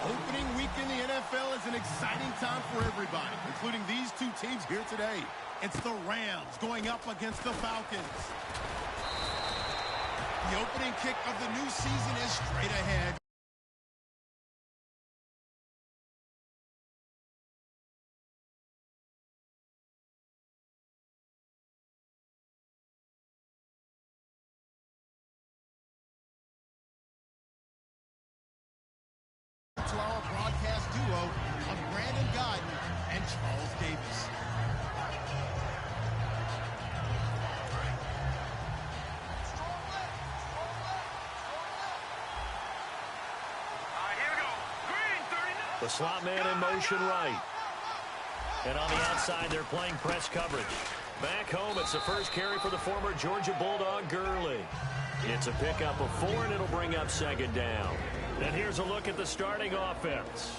Opening week in the NFL is an exciting time for everybody, including these two teams here today. It's the Rams going up against the Falcons. The opening kick of the new season is straight ahead. To our broadcast duo of Brandon Guyton and Charles Davis. The slot man in motion right. And on the outside, they're playing press coverage. Back home, it's the first carry for the former Georgia Bulldog, Gurley. It's a pickup of 4, and it'll bring up second down. And here's a look at the starting offense.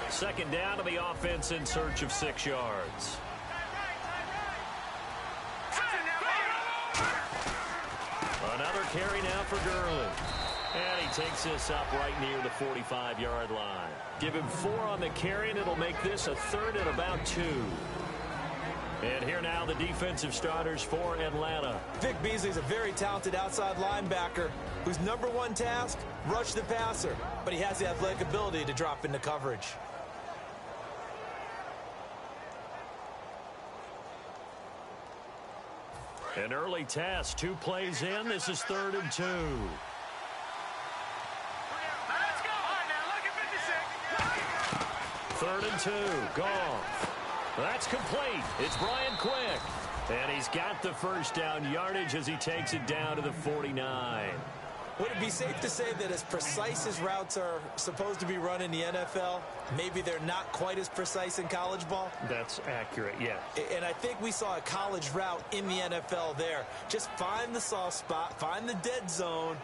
Second down to the offense in search of 6 yards. Another carry now for Gurley. And he takes this up right near the 45-yard line. Give him 4 on the carry, and it'll make this a 3rd and about 2. And here now the defensive starters for Atlanta. Vic Beasley's a very talented outside linebacker whose #1 task, rush the passer. But he has the athletic ability to drop into coverage. An early task, 2 plays in. This is 3rd and 2. Third and 2. Goff. That's complete. It's Brian Quick. And he's got the first down yardage as he takes it down to the 49. Would it be safe to say that as precise as routes are supposed to be run in the NFL, maybe they're not quite as precise in college ball? That's accurate, yeah. And I think we saw a college route in the NFL there. Just find the soft spot, find the dead zone,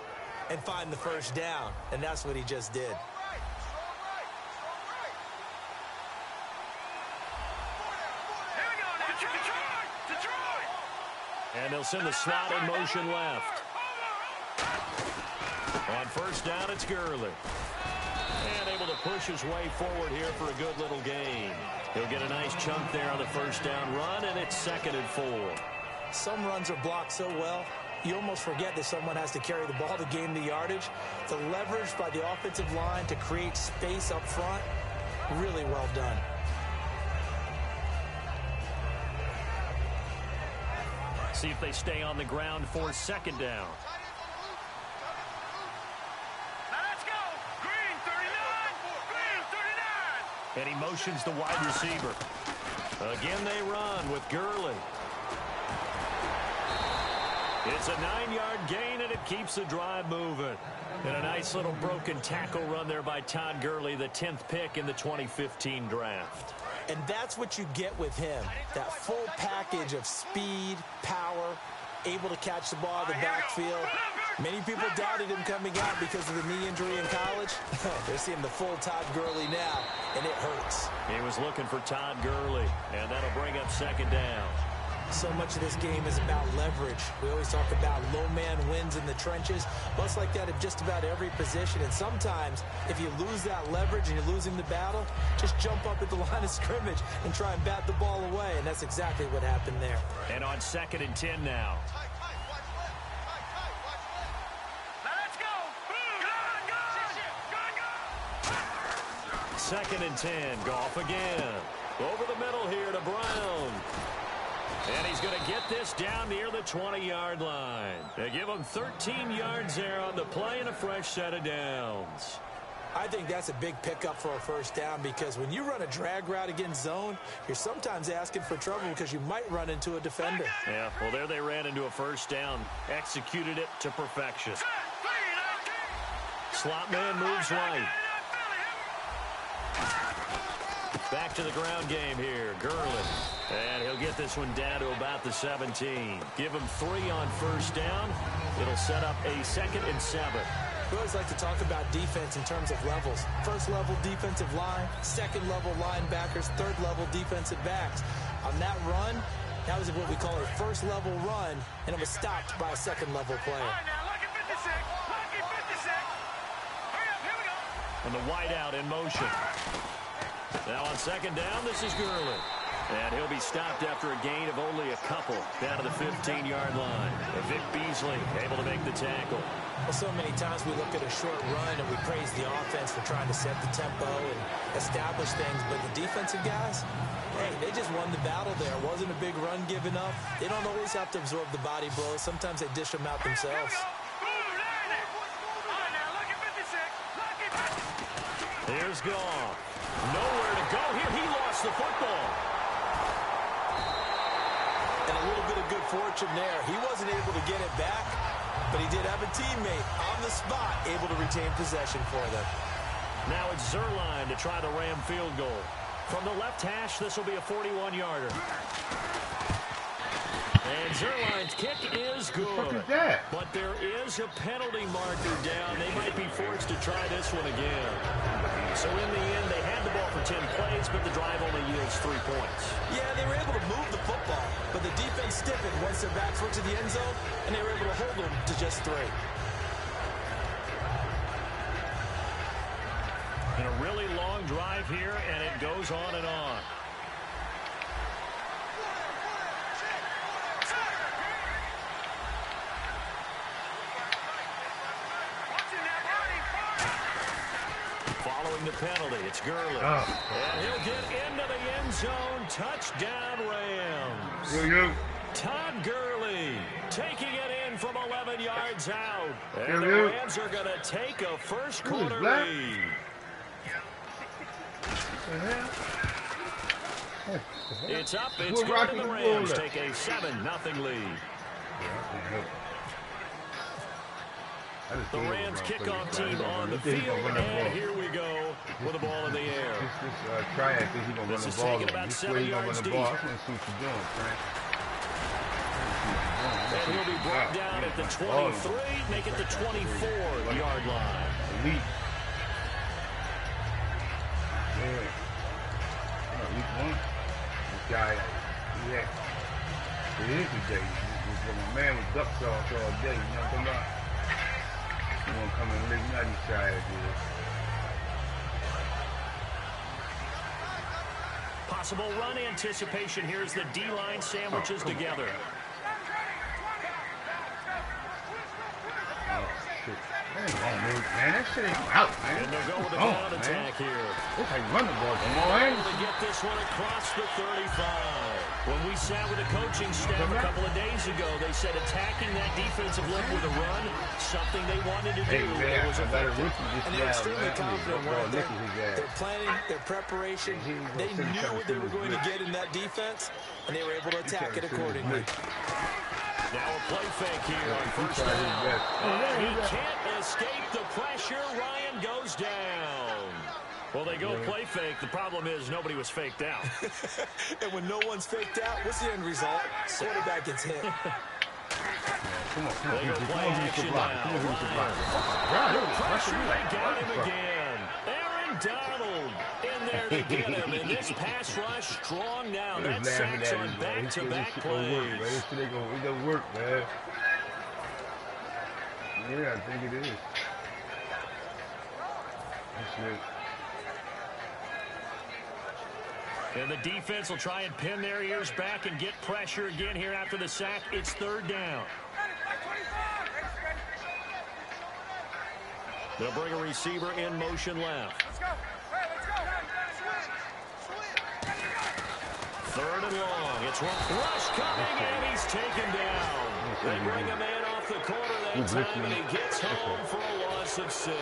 and find the first down. And that's what he just did. And they'll send the slot in motion left. On first down, it's Gurley. And able to push his way forward here for a good little gain. He'll get a nice chunk there on the first down run, and it's 2nd and 4. Some runs are blocked so well, you almost forget that someone has to carry the ball to gain the yardage. The leverage by the offensive line to create space up front, really well done. See if they stay on the ground for 2nd down. Let's go. Green 39. Green 39. And he motions the wide receiver. Again, they run with Gurley. It's a 9-yard gain, and it keeps the drive moving. And a nice little broken tackle run there by Todd Gurley, the 10th pick in the 2015 draft. And that's what you get with him, that full package of speed, power, able to catch the ball out of the backfield. Many people doubted him coming out because of the knee injury in college. They're seeing the full Todd Gurley now, and it hurts. He was looking for Todd Gurley, and that'll bring up 2nd down. So much of this game is about leverage. We always talk about low man wins in the trenches. Well, it's like that at just about every position. And sometimes, if you lose that leverage and you're losing the battle, just jump up at the line of scrimmage and try and bat the ball away. And that's exactly what happened there. And on 2nd and 10 now. Let's go. Go. 2nd and 10. Goff again. Over the middle here to Brown. And he's going to get this down near the 20-yard line. They give him 13 yards there on the play and a fresh set of downs. I think that's a big pickup for a first down because when you run a drag route against zone, you're sometimes asking for trouble because you might run into a defender. Yeah, well, there they ran into a first down. Executed it to perfection. Slot man moves right. Back to the ground game here. Gurley. And he'll get this one down to about the 17. Give him 3 on first down. It'll set up a 2nd and 7. We always like to talk about defense in terms of levels. First level defensive line, second level linebackers, third level defensive backs. On that run, that was what we call a first level run, and it was stopped by a second level player. All right, now, lucky 56. Lucky 56. And the wideout in motion. Now on second down, this is Gurley. And he'll be stopped after a gain of only a couple down to the 15-yard line. Vic Beasley able to make the tackle. Well, so many times we look at a short run and we praise the offense for trying to set the tempo and establish things. But the defensive guys, hey, they just won the battle there. It wasn't a big run given up. They don't always have to absorb the body blows. Sometimes they dish them out themselves. Here's Goff. Nowhere to go here. He lost the football. And a little bit of good fortune there. He wasn't able to get it back, but he did have a teammate on the spot able to retain possession for them. Now it's Zerline to try the Ram field goal. From the left hash, this will be a 41-yarder. And Zerline's kick is good. What the fuck is that? But there is a penalty marker down. They might be forced to try this one again. So in the end, they had the ball for 10 plays, but the drive only yields 3 points. Yeah, they were able to move the football, but the defense stiffened once their back foot to the end zone, and they were able to hold them to just 3. And a really long drive here, and it goes on and on. Following the penalty, it's Gurley. And he'll get into the end zone. Touchdown, Rams. Todd Gurley taking it in from 11 yards out. And the Rams are going to take a first quarter lead. It's up. It's good, and the Rams take a 7-0 lead. The Rams kickoff team on the field, and here we go with the ball in the air. This is taken about 7 yards deep. And he'll be brought down at the 23, make it the 24-yard line. Elite. Yeah. Week 1. This guy, it is a day. My man was duck sauce all day. You know what I'm talking about? You want to come and lick nothing shy of you. Possible run anticipation here as the D-line sandwiches together. Man, that shit ain't out, man. And they'll go with the ground attack here. This how you run the ball, Jamal Adams. To get this one across the 35. When we sat with the coaching staff a couple of days ago, they said attacking that defensive look with a run, something they wanted to do. It was effective. And they're extremely confident where their planning, their preparation, they knew what they were going to get in that defense, and they were able to attack it accordingly. Now a play fake here on first down. He can't escape the pressure. Ryan goes down. Well, they go play fake. The problem is nobody was faked out. And when no one's faked out, what's the end result? Quarterback gets hit. Come on. They go play action now. Pressure, they got him again. Aaron Donald in there to get him. And this pass rush strong now. That's sacks on back-to-back plays. It's gonna work, man. Yeah, I think it is. That's it. And the defense will try and pin their ears back and get pressure again here after the sack. It's third down. They'll bring a receiver in motion left. Third and long. It's Rush coming, and he's taken down. They bring a man off the corner that time, and he gets home for a loss of 6.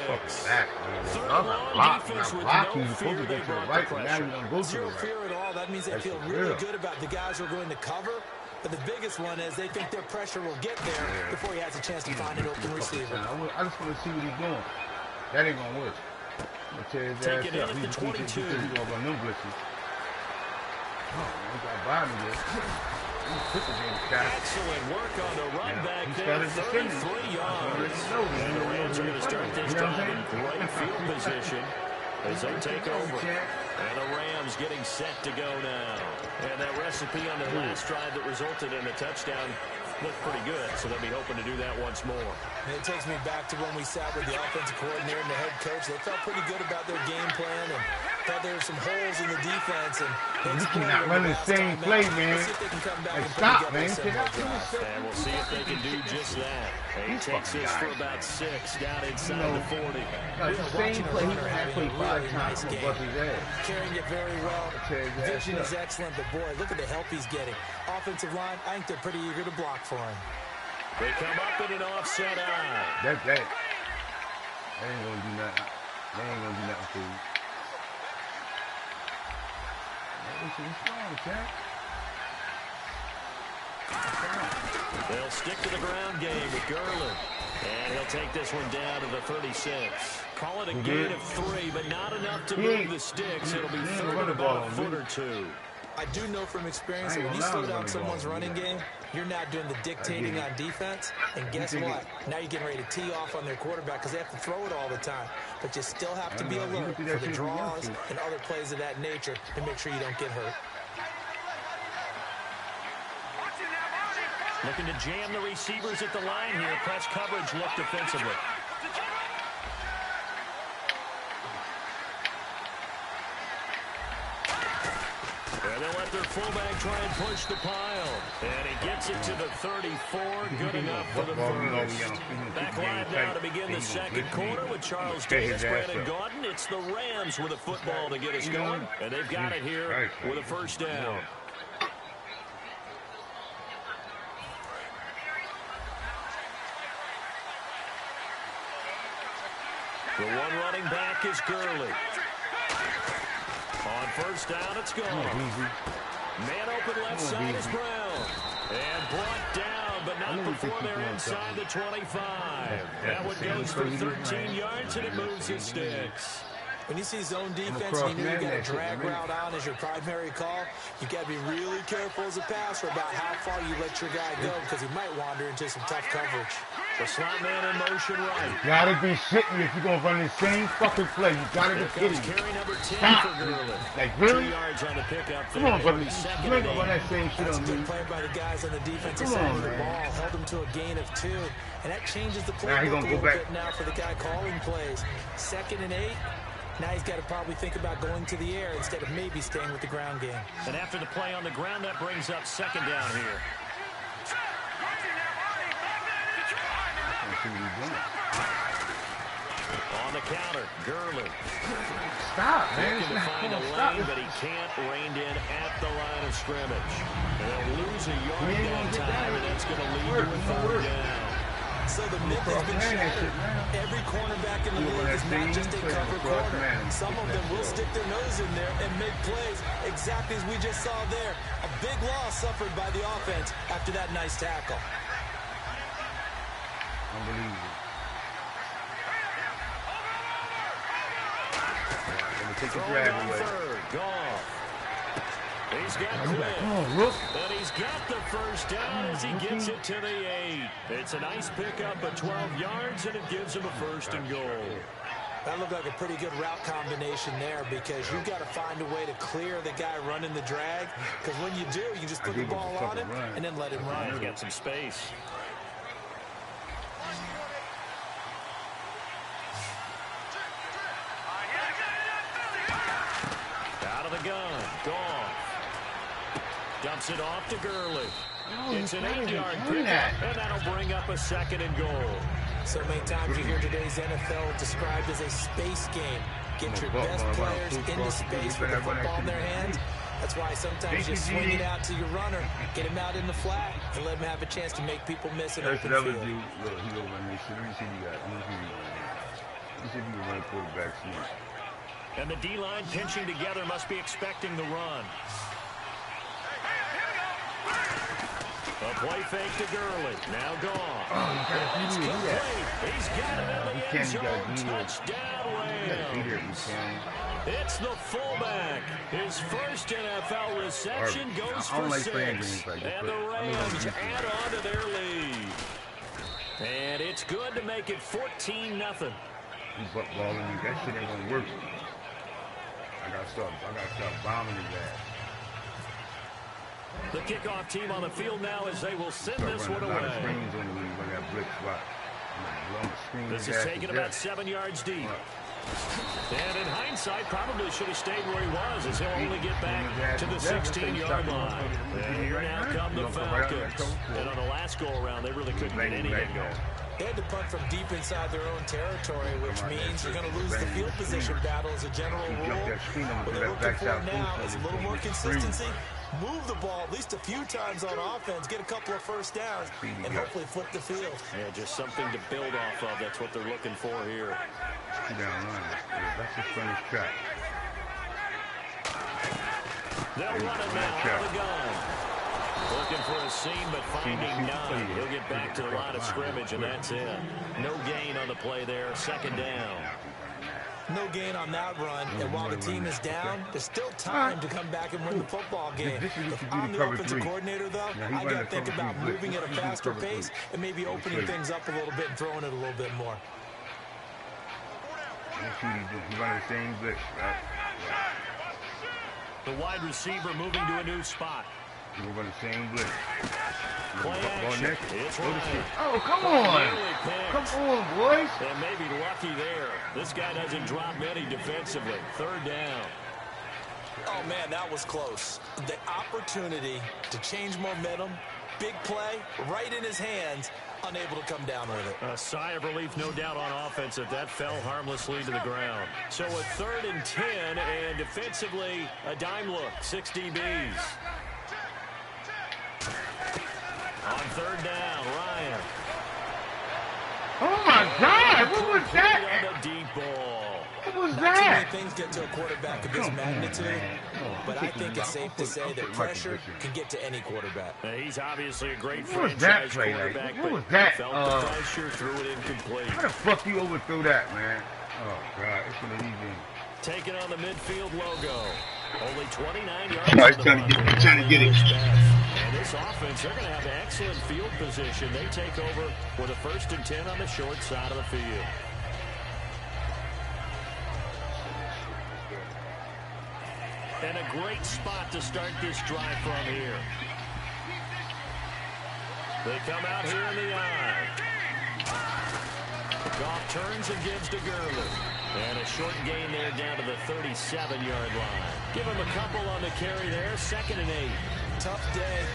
Third and long, defense with no fear. They brought the pressure. Zero fear at all. That means they feel really good about the guys who are going to cover. But the biggest one is they think their pressure will get there before he has a chance to find an open receiver. I just want to see what he's doing. That ain't going to work. I'm going to tear his ass up. At the 22. He's going to run no blitzes. Oh, he got by me there. Excellent work on the run back there. 33 yards. And the Rams are going to start this time in great field position as they take over. And the Rams getting set to go now. And that recipe on their last drive that resulted in a touchdown looked pretty good, so they'll be hoping to do that once more. And it takes me back to when we sat with the offensive coordinator and the head coach. They felt pretty good about their game plan and thought there were some holes in the defense. And You cannot run the same play, man. Like, stop, man. And we'll see if they can do just that. He takes this for about 6 down inside the 40. Like the same play, he had played 5 times. Carrying it very well. Vision is excellent, but boy, look at the help he's getting. Offensive line, I think they're pretty eager to block for him. They come up in an offset eye. That ain't gonna do nothing. They ain't gonna do nothing for you. They'll stick to the ground game with Gurley. And he'll take this one down to the 36. Call it a gain of 3, but not enough to move the sticks. It'll be third and about a foot or 2. I do know from experience that when you slow down someone's running game, you're now doing the dictating on defense. And guess what? Now you're getting ready to tee off on their quarterback because they have to throw it all the time. But you still have to be alert for the draws and other plays of that nature to make sure you don't get hurt. Looking to jam the receivers at the line here. Press coverage look defensively. And they'll let their fullback try and push the pile. And he gets it to the 34. Good enough for the first. Back live now to begin the second quarter with Charles Davis, Brandon Gaudin. It's the Rams with a football to get us going. And they've got it here with a first down. The one running back is Gurley. On first down, it's gone. Man open left side is Brown. And brought down, but not before they're inside the 25. That one goes for 13 yards, and it moves his sticks. When you see zone defense and you know you got a drag route on as your primary call, you got to be really careful as a passer about how far you let your guy go because he might wander into some tough coverage. The slot man in motion right. You gotta be shitting me if you're gonna run the same fucking play. You gotta be kidding me. Carry number 10 Stop. for Gurley. Like, really? 2 yards on the pickup. Come on, brother. You ain't gonna run that same shit That's on a good me. play by the guys on the defensive side of the ball. Held him to a gain of 2. And that changes the playbook a little bit now for the guy calling plays. 2nd and 8. Now he's got to probably think about going to the air instead of maybe staying with the ground game. And after the play on the ground, that brings up 2nd down here. On the counter, Gurley. Stop, man. Looking to find a lane, but he can't rein in at the line of scrimmage. And they'll lose a yard that time, and that's going to lead to a 3rd down. So the myth has been shattered. Every cornerback in the league is not just a cover corner. Some of them will stick their nose in there and make plays exactly as we just saw there. A big loss suffered by the offense after that nice tackle. Unbelievable. Gonna take the drag away. Goff. He's got Cliff. And he's got the first down as he gets it to the 8. It's a nice pickup of 12 yards, and it gives him a 1st and goal. That looked like a pretty good route combination there because you've got to find a way to clear the guy running the drag. Because when you do, you just put the ball on him and then let him run. He's got some space. Out of the gun. Goff. Dumps it off to Gurley. It's an 8-yard pickup, and that'll bring up a 2nd and goal. So many times you hear today's NFL described as a space game. Get your best players into space with the football in their hands. That's why sometimes you swing it out to your runner, get him out in the flat, and let him have a chance to make people miss an open field. Look, he gonna run this shit. Let me see what you got. Let me see if you can run quarterback sneak. And the D-line pinching together must be expecting the run. A play fake to Gurley. Now gone. It's complete. He's got it in the end zone. Touchdown, Rams. It's the fullback. His first NFL reception goes for 6. And the Rams add on to their lead. And it's good to make it 14-0. He's footballing you. That shit ain't gonna work. I gotta start bombing his ass. The kickoff team on the field now as they will send this one away. This is taken about 7 yards deep. And in hindsight, probably should have stayed where he was, as he'll only get back to the 16-yard line. And here now come the Falcons. And on the last go-around, they really couldn't get anything going. They had to punt from deep inside their own territory, which means you're going to lose the field position battle as a general rule. What they're looking for now is a little more consistency. Move the ball at least a few times on offense, get a couple of first downs, and hopefully flip the field. Yeah, just something to build off of. That's what they're looking for here. That's just from his track. They'll run it now out of the gun. Looking for a seam, but finding none. He'll get back to the line of scrimmage, and that's it. No gain on the play there. Second down. No gain on that run, and while the team is down, there's still time to come back and win the football game. If I'm the offensive coordinator, though, I got to think about moving at a faster pace and maybe opening things up a little bit and throwing it a little bit more. He's running the same blitz, right? The wide receiver moving to a new spot. He's running the same blitz. Play action. It's right. Oh, come on. Come on, boys. And maybe lucky there. This guy doesn't drop many defensively. Third down. Oh, man, that was close. The opportunity to change momentum, big play, right in his hands, unable to come down with it. A sigh of relief, no doubt, on offense that fell harmlessly to the ground. So a 3rd and 10, and defensively, a dime look. 6 DBs. On 3rd down, Ryan. Oh, my God. What was that? On the deep ball. What was Not that? too many things get to a quarterback of this magnitude, but I think it's safe to say that pressure can get to any quarterback. He's obviously a great What was that franchise play? quarterback, What was but that? felt the pressure, threw it incomplete. How the fuck you overthrew that, man? Oh, God. It's going to leave him. Taking on the midfield logo. Only 29 yards. Oh, he's trying to get it. And this offense, they're going to have excellent field position. They take over with a 1st and 10 on the short side of the field. And a great spot to start this drive from here. They come out here in the eye. Goff turns and gives to Gurley. And a short gain there down to the 37-yard line. Give him a couple on the carry there. 2nd and 8. Tough day,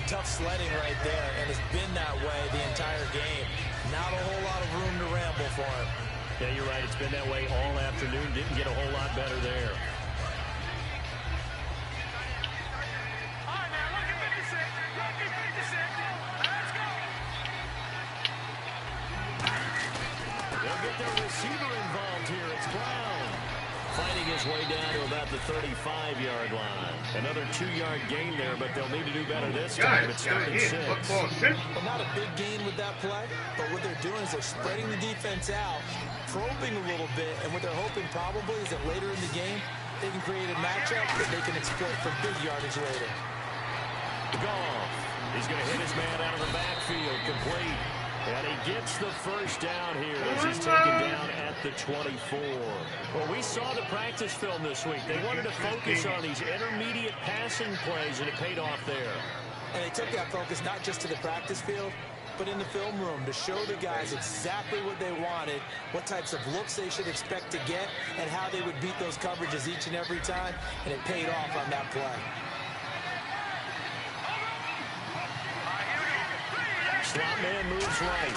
tough sledding right there, and it's been that way the entire game. Not a whole lot of room to ramble for him. Yeah, you're right. It's been that way all afternoon. Didn't get a whole lot better there. All right, man, look at 56. Look at 56. Let's go. They'll get their receiver involved here. It's Brown. Fighting his way down to about the 35-yard line. Another 2-yard gain there, but they'll need to do better this time. It's 3rd and 6. Well, not a big gain with that play, but what they're doing is they're spreading the defense out, probing a little bit, and what they're hoping probably is that later in the game, they can create a matchup that they can exploit for big yardage later. Goff. He's going to hit his man out of the backfield, complete. And he gets the 1st down here as he's taken down at the 24. Well, we saw the practice film this week. They wanted to focus on these intermediate passing plays, and it paid off there. And they took that focus not just to the practice field, but in the film room to show the guys exactly what they wanted, what types of looks they should expect to get, and how they would beat those coverages each and every time, and it paid off on that play. Slot man moves right.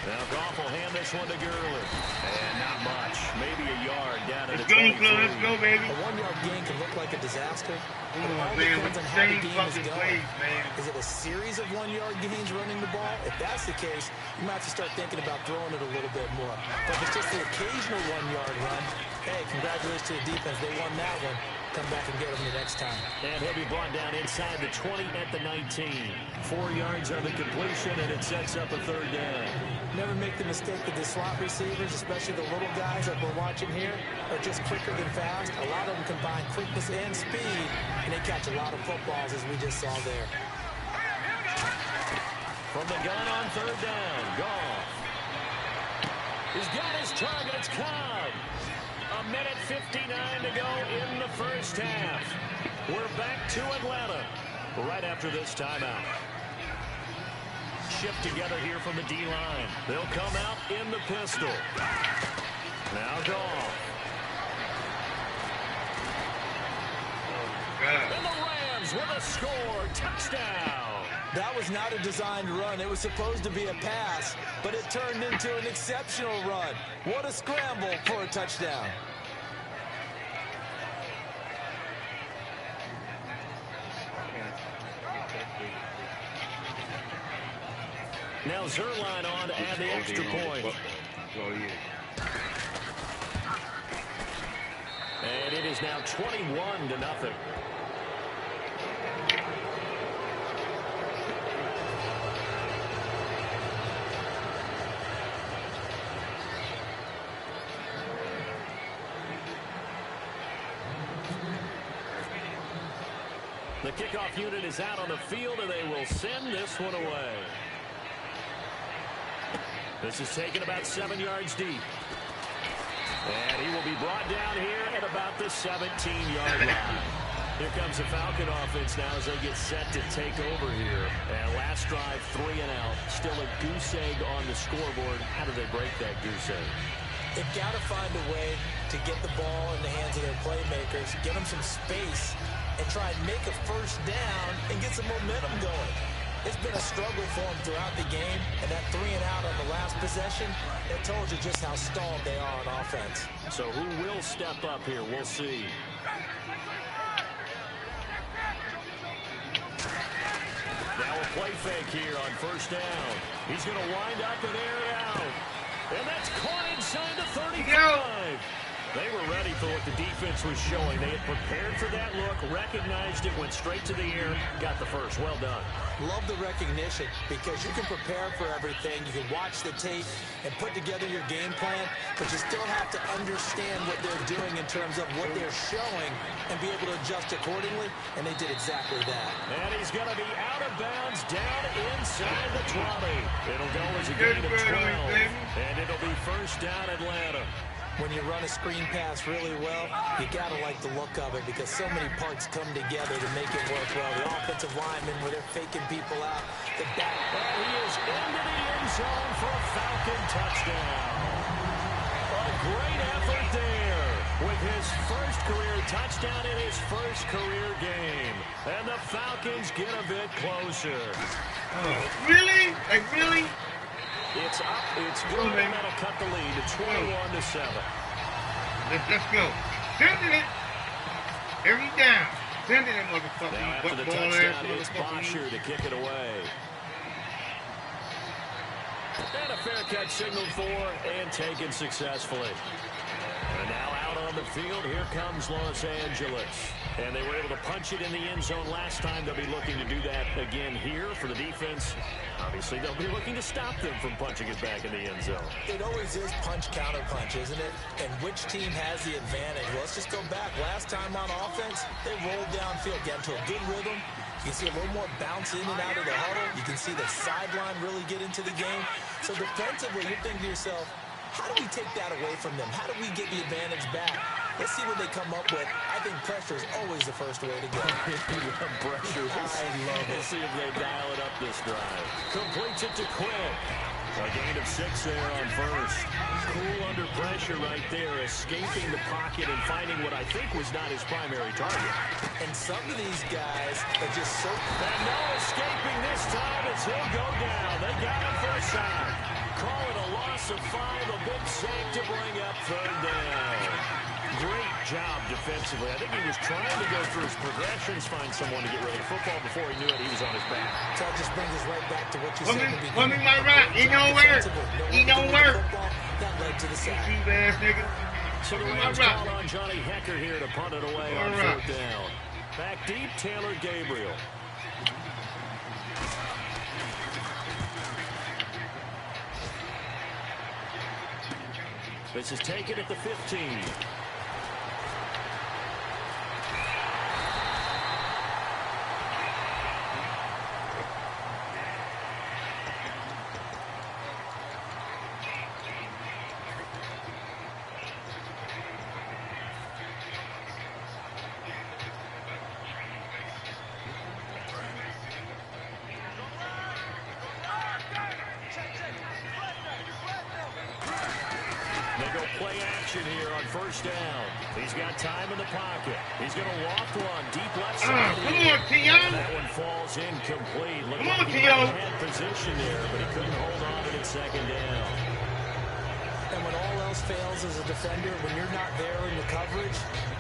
Now Goff will hand this one to Gurley. And not much. Maybe a yard down to the 23. Let's go, baby. A 1-yard gain can look like a disaster. Come It on, all man. depends With on the how the same game is fucking going. plays, man. Is it a series of 1-yard gains running the ball? If that's the case, you might have to start thinking about throwing it a little bit more. But if it's just the occasional 1-yard run, hey, congratulations to the defense. They won that one. Come back and get them the next time. And he'll be brought down inside the 20 at the 19. 4 yards on the completion, and it sets up a 3rd down. Never make the mistake that the slot receivers, especially the little guys that we're watching here, are just quicker than fast. A lot of them combine quickness and speed, and they catch a lot of footballs, as we just saw there. From the gun on 3rd down, Goff. He's got his target. It's Cobb. 1:59 to go in the 1st half. We're back to Atlanta. right after this timeout. Shift together here from the D-line. They'll come out in the pistol. Now Goff. And the Rams with a score. Touchdown. That was not a designed run. It was supposed to be a pass, but it turned into an exceptional run. What a scramble for a touchdown. Now Zerline on to add the extra point. And it is now 21-0. The kickoff unit is out on the field, and they will send this one away. This is taken about 7 yards deep. And he will be brought down here at about the 17-yard line. Here comes the Falcon offense now as they get set to take over here. And last drive, 3 and out. Still a goose egg on the scoreboard. How do they break that goose egg? They've got to find a way to get the ball in the hands of their playmakers, get them some space, and try and make a first down and get some momentum going. It's been a struggle for them throughout the game, and that 3 and out on the last possession, it told you just how stalled they are on offense. So who will step up here? We'll see. Now a play fake here on first down. He's going to wind up and air it out. And that's caught inside the 35. They were ready for what the defense was showing. They had prepared for that look, recognized it, went straight to the air, got the first. Well done. Love the recognition because you can prepare for everything. You can watch the tape and put together your game plan, but you still have to understand what they're doing in terms of what they're showing and be able to adjust accordingly, and they did exactly that. And he's going to be out of bounds down inside the 20. It'll go as a gain of 12, and it'll be first down Atlanta. When you run a screen pass really well, you got to like the look of it because so many parts come together to make it work well. The offensive lineman where they're faking people out. The back. And he is into the end zone for a Falcon touchdown. A great effort there with his first career touchdown in his first career game. And the Falcons get a bit closer. Oh, really? Like, really? It's up, it's good, and that'll cut the lead to 21-7. Let's go. Send it. Every down. Send it, motherfucker. Now after the touchdown, it's Bosher to kick it away. And a fair catch signaled for and taken successfully. And now out on the field, here comes Los Angeles. And they were able to punch it in the end zone last time. They'll be looking to do that again here for the defense. Obviously, they'll be looking to stop them from punching it back in the end zone. It always is punch-counter-punch, isn't it? And which team has the advantage? Well, let's just go back. Last time on offense, they rolled downfield, got into a good rhythm. You can see a little more bounce in and out of the huddle. You can see the sideline really get into the game. So defensively, you're thinking to yourself, how do we take that away from them? How do we get the advantage back? Let's see what they come up with. I think pressure is always the first way to go. Pressure. I love it. We'll see if they dial it up this drive. Completes it to Quick. A gain of 6 there on first. Cool under pressure right there, escaping the pocket and finding what I think was not his primary target. And some of these guys are just so... And no escaping this time as he'll go down. They got him for a sack. Call it a loss of 5, a big sack to bring up third down. Great job defensively. I think he was trying to go through his progressions, find someone to get rid of the football. Before he knew it, he was on his back. So that just brings us right back to what you said in the beginning. Put me my rock. He don't work. He don't work. That led to the sack. Cheap ass nigga. So the Rams call on Johnny Hecker here to punt it away on third down. Back deep, Taylor Gabriel. This is taken at the 15. play action here on first down. He's got time in the pocket. He's going to loft one deep left side. Come on, T.O. That one falls incomplete. Looked Come on, like he T.O. had position there, but he couldn't hold on to it second down. And when all else fails as a defender, when you're not there in the coverage,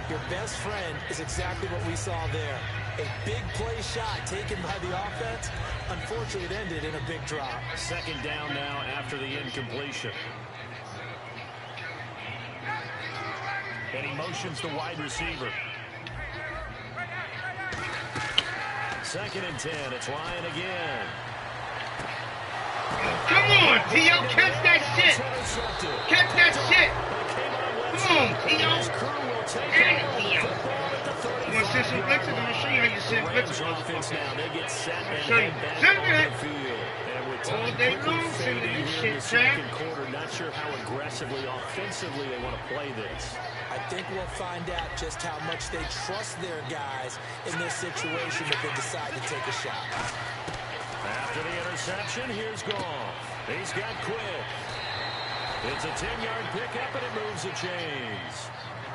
your best friend is exactly what we saw there. A big play shot taken by the offense. Unfortunately, it ended in a big drop. Second down now after the incompletion. And he motions the wide receiver. Second and 10. It's Ryan again. Come on, T.O. Catch that shit. Catch that shit. Come on, T.O. Damn it, T.O. You want to send some blitzes? I'm going to show you how you send blitzes. Offense now. They get set and Show you. head back Send on it. the field. And with All time day quickly long, send fading this here in the shit, Jack. second quarter, not sure how aggressively, offensively they want to play this. I think we'll find out just how much they trust their guys in this situation if they decide to take a shot. After the interception, here's Goff. He's got Quick. It's a 10-yard pickup, and it moves the chains.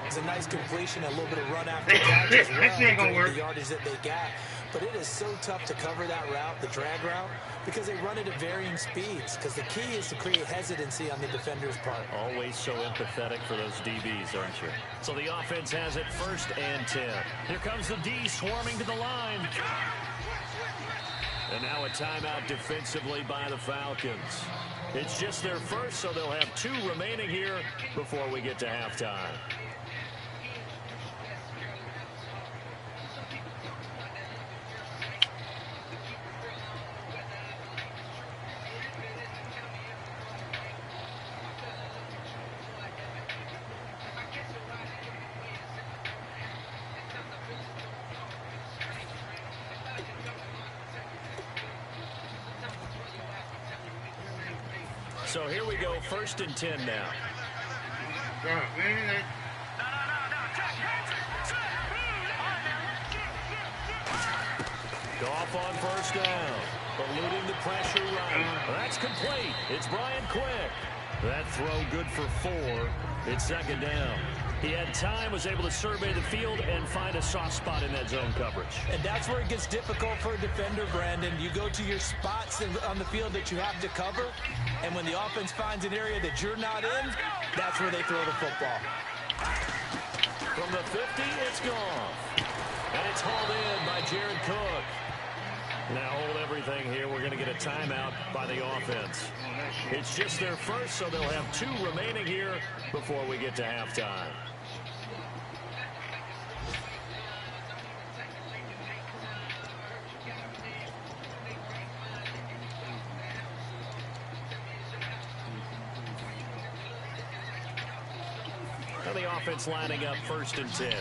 It's a nice completion, a little bit of run after catch as well. This ain't gonna work. The yardage that they got. But it is so tough to cover that route, the drag route, because they run it at varying speeds. Because the key is to create hesitancy on the defender's part. Always so empathetic for those DBs, aren't you? So the offense has it first and 10. Here comes the D swarming to the line. And now a timeout defensively by the Falcons. It's just their first, so they'll have 2 remaining here before we get to halftime. So here we go, first and 10 now. Goff on first down, eluding the pressure right. That's complete. It's Brian Quick. That throw good for 4. It's second down. He had time, was able to survey the field and find a soft spot in that zone coverage. And that's where it gets difficult for a defender, Brandon. You go to your spots on the field that you have to cover, and when the offense finds an area that you're not in, that's where they throw the football. From the 50, it's gone. And it's hauled in by Jared Cook. Now hold everything here. We're going to get a timeout by the offense. It's just their first, so they'll have 2 remaining here before we get to halftime. And the offense lining up first and 10.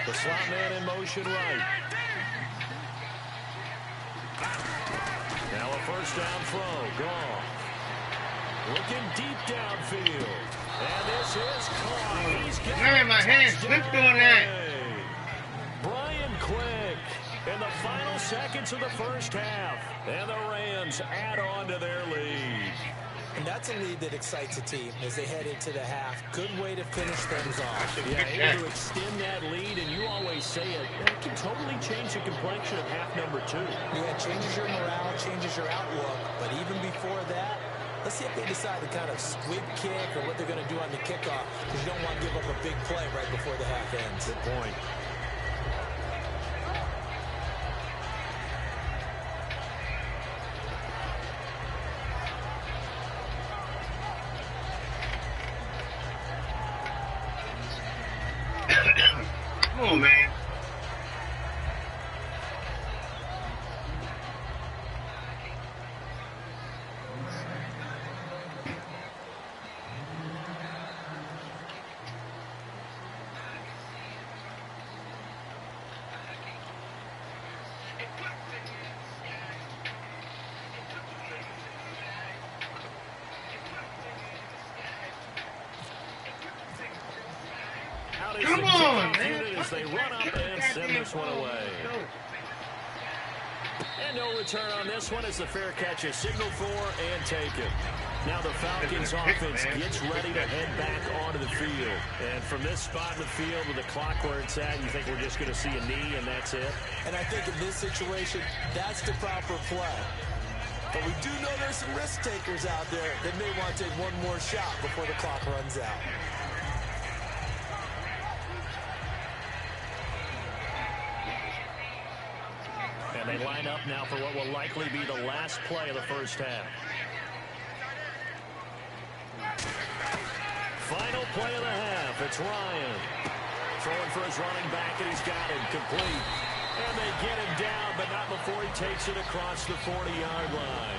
The slot man in motion right. Now a first down throw. Goff. Looking deep downfield. And this is caught. He's got Man, my hand slipped on that. Brian Quick in the final seconds of the first half. And the Rams add on to their lead. And that's a lead that excites a team as they head into the half. Good way to finish things off. Yeah, able to extend that lead, and you always say it can totally change the complexion of half number 2. Yeah, it changes your morale, changes your outlook. But even before that, let's see if they decide to kind of squib kick or what they're going to do on the kickoff, because you don't want to give up a big play right before the half ends. Good point. Come on, man. Come on, man. As they run up and send this one away. And no return on this one as the fair catch is signaled for and taken. Now the Falcons offense gets ready to head back onto the field. And from this spot in the field with the clock where it's at, you think we're just going to see a knee and that's it? And I think in this situation, that's the proper play. But we do know there's some risk takers out there that may want to take one more shot before the clock runs out. And they line up now for what will likely be the last play of the first half. Final play of the half. It's Ryan. Throwing for his running back, and he's got him complete. And they get him down, but not before he takes it across the 40-yard line.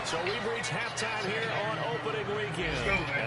So we've reached halftime here on opening weekend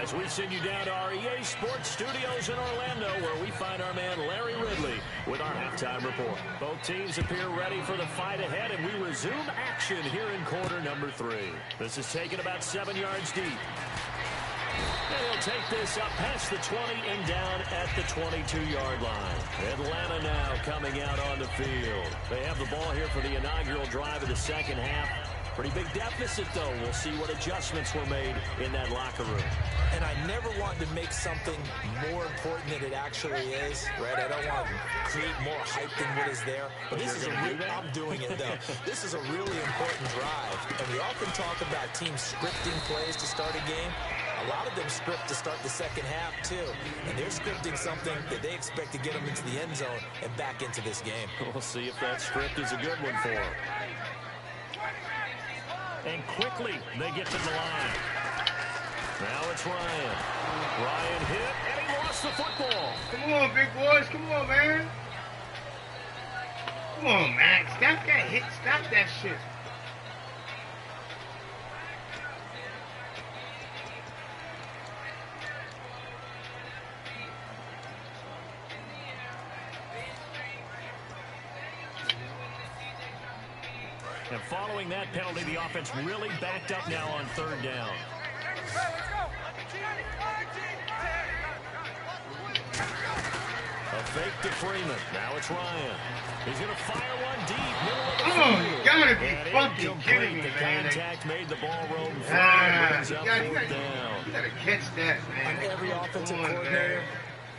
as we send you down to our EA Sports Studios in Orlando, where we find our man Larry Ridley with our halftime report. Both teams appear ready for the fight ahead, and we resume action here in quarter number 3. This is taken about 7 yards deep. And he'll take this up past the 20 and down at the 22-yard line. Atlanta now coming out on the field. They have the ball here for the inaugural drive of the second half. Pretty big deficit, though. We'll see what adjustments were made in that locker room. And I never want to make something more important than it actually is, right? I don't want to create more hype than what is there. But this is I'm doing it, though. This is a really important drive. And we often talk about teams scripting plays to start a game. A lot of them script to start the second half, too. And they're scripting something that they expect to get them into the end zone and back into this game. We'll see if that script is a good one for them. And quickly, they get to the line. Now it's Ryan. Ryan hit, and he lost the football. Come on, big boys. Come on, man. Come on, man. Stop that hit. Stop that shit. And following that penalty, the offense really backed up now on third down. A fake to Freeman. Now it's Ryan. He's going to fire one deep. Middle of the field. You gotta be fucking kidding me, The man. contact made the ball roll fly. Brings up fourth down. You gotta catch that, man. On every offensive coordinator,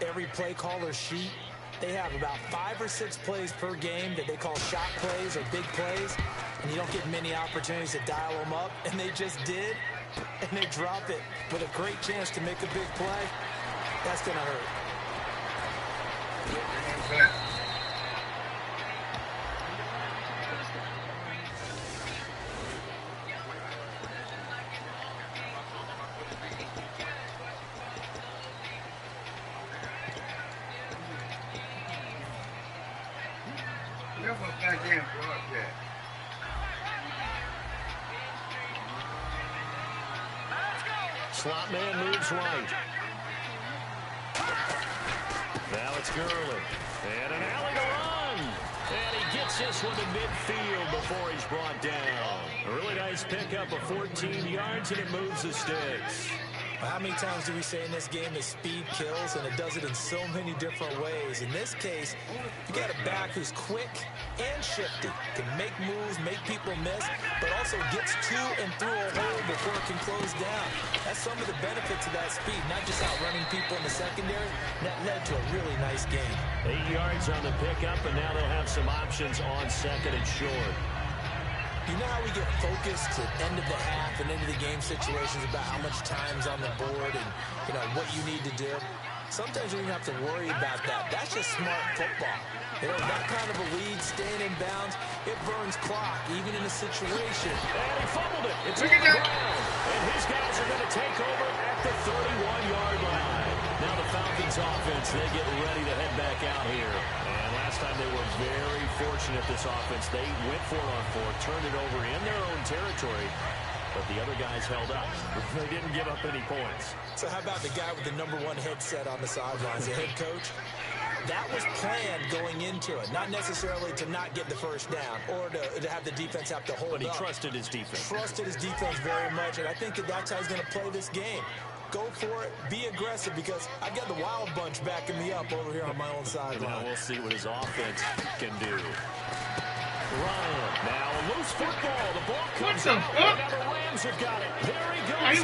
every play caller sheet, they have about 5 or 6 plays per game that they call shot plays or big plays, and you don't get many opportunities to dial them up, and they just did, and they drop it with a great chance to make a big play. That's going to hurt. Slot man moves right. Now it's Gurley. And an alley to run. And he gets this one to midfield before he's brought down. A really nice pickup of 14 yards, and it moves the sticks. How many times do we say in this game that speed kills, and it does it in so many different ways? In this case, you got a back who's quick and shifty, can make moves, make people miss, but also gets to and through a hole before it can close down. That's some of the benefits of that speed, not just outrunning people in the secondary. That led to a really nice game. 8 yards on the pickup, and now they'll have some options on second and short. You know how we get focused at end of the half and into the game situations about how much time's on the board and, you know, what you need to do? Sometimes you don't have to worry about that. That's just smart football. You know, that kind of a lead, staying in bounds, it burns clock, even in a situation. And he fumbled it. It's on the ground. And his guys are going to take over at the 31-yard line. Now the Falcons offense, they get ready to head back out here. And last time they were very fortunate, this offense. They went for it on fourth, turned it over in their own territory. But the other guys held up. They didn't give up any points. So how about the guy with the #1 headset on the sidelines, the head coach? That was planned going into it, not necessarily to not get the first down or to have the defense have to hold up. But he trusted his defense. Trusted his defense very much, and I think that's how he's going to play this game. go for it, be aggressive, because I got the wild bunch backing me up over here on my own sideline. Now we'll see what his offense can do. Ryan, now a loose football. The ball comes out. Now the Rams have got it. There he goes.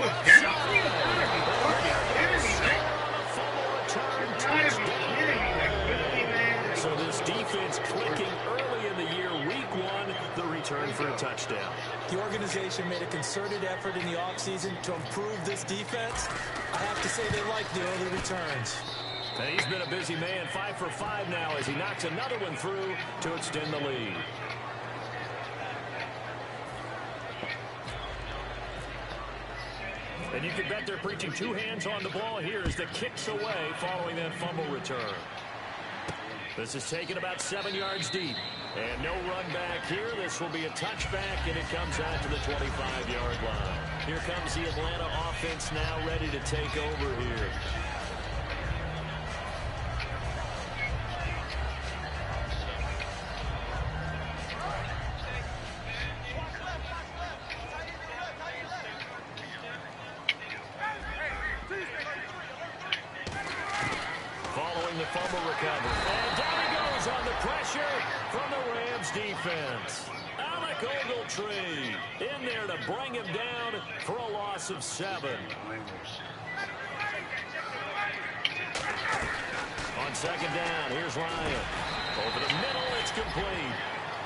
So this defense clicking early in the year, week one, the return for a touchdown. The organization made a concerted effort in the offseason to improve this defense. I have to say they like the early returns. And he's been a busy man, 5 for 5 now as he knocks another one through to extend the lead. And you can bet they're preaching two hands on the ball here as the kick's away following that fumble return. This is taken about 7 yards deep. And no run back here. This will be a touchback, and it comes out to the 25-yard line. Here comes the Atlanta offense now ready to take over here. Fumble recovery. And down he goes on the pressure from the Rams defense. Alec Ogletree in there to bring him down for a loss of 7. On second down, here's Ryan. Over the middle, it's complete.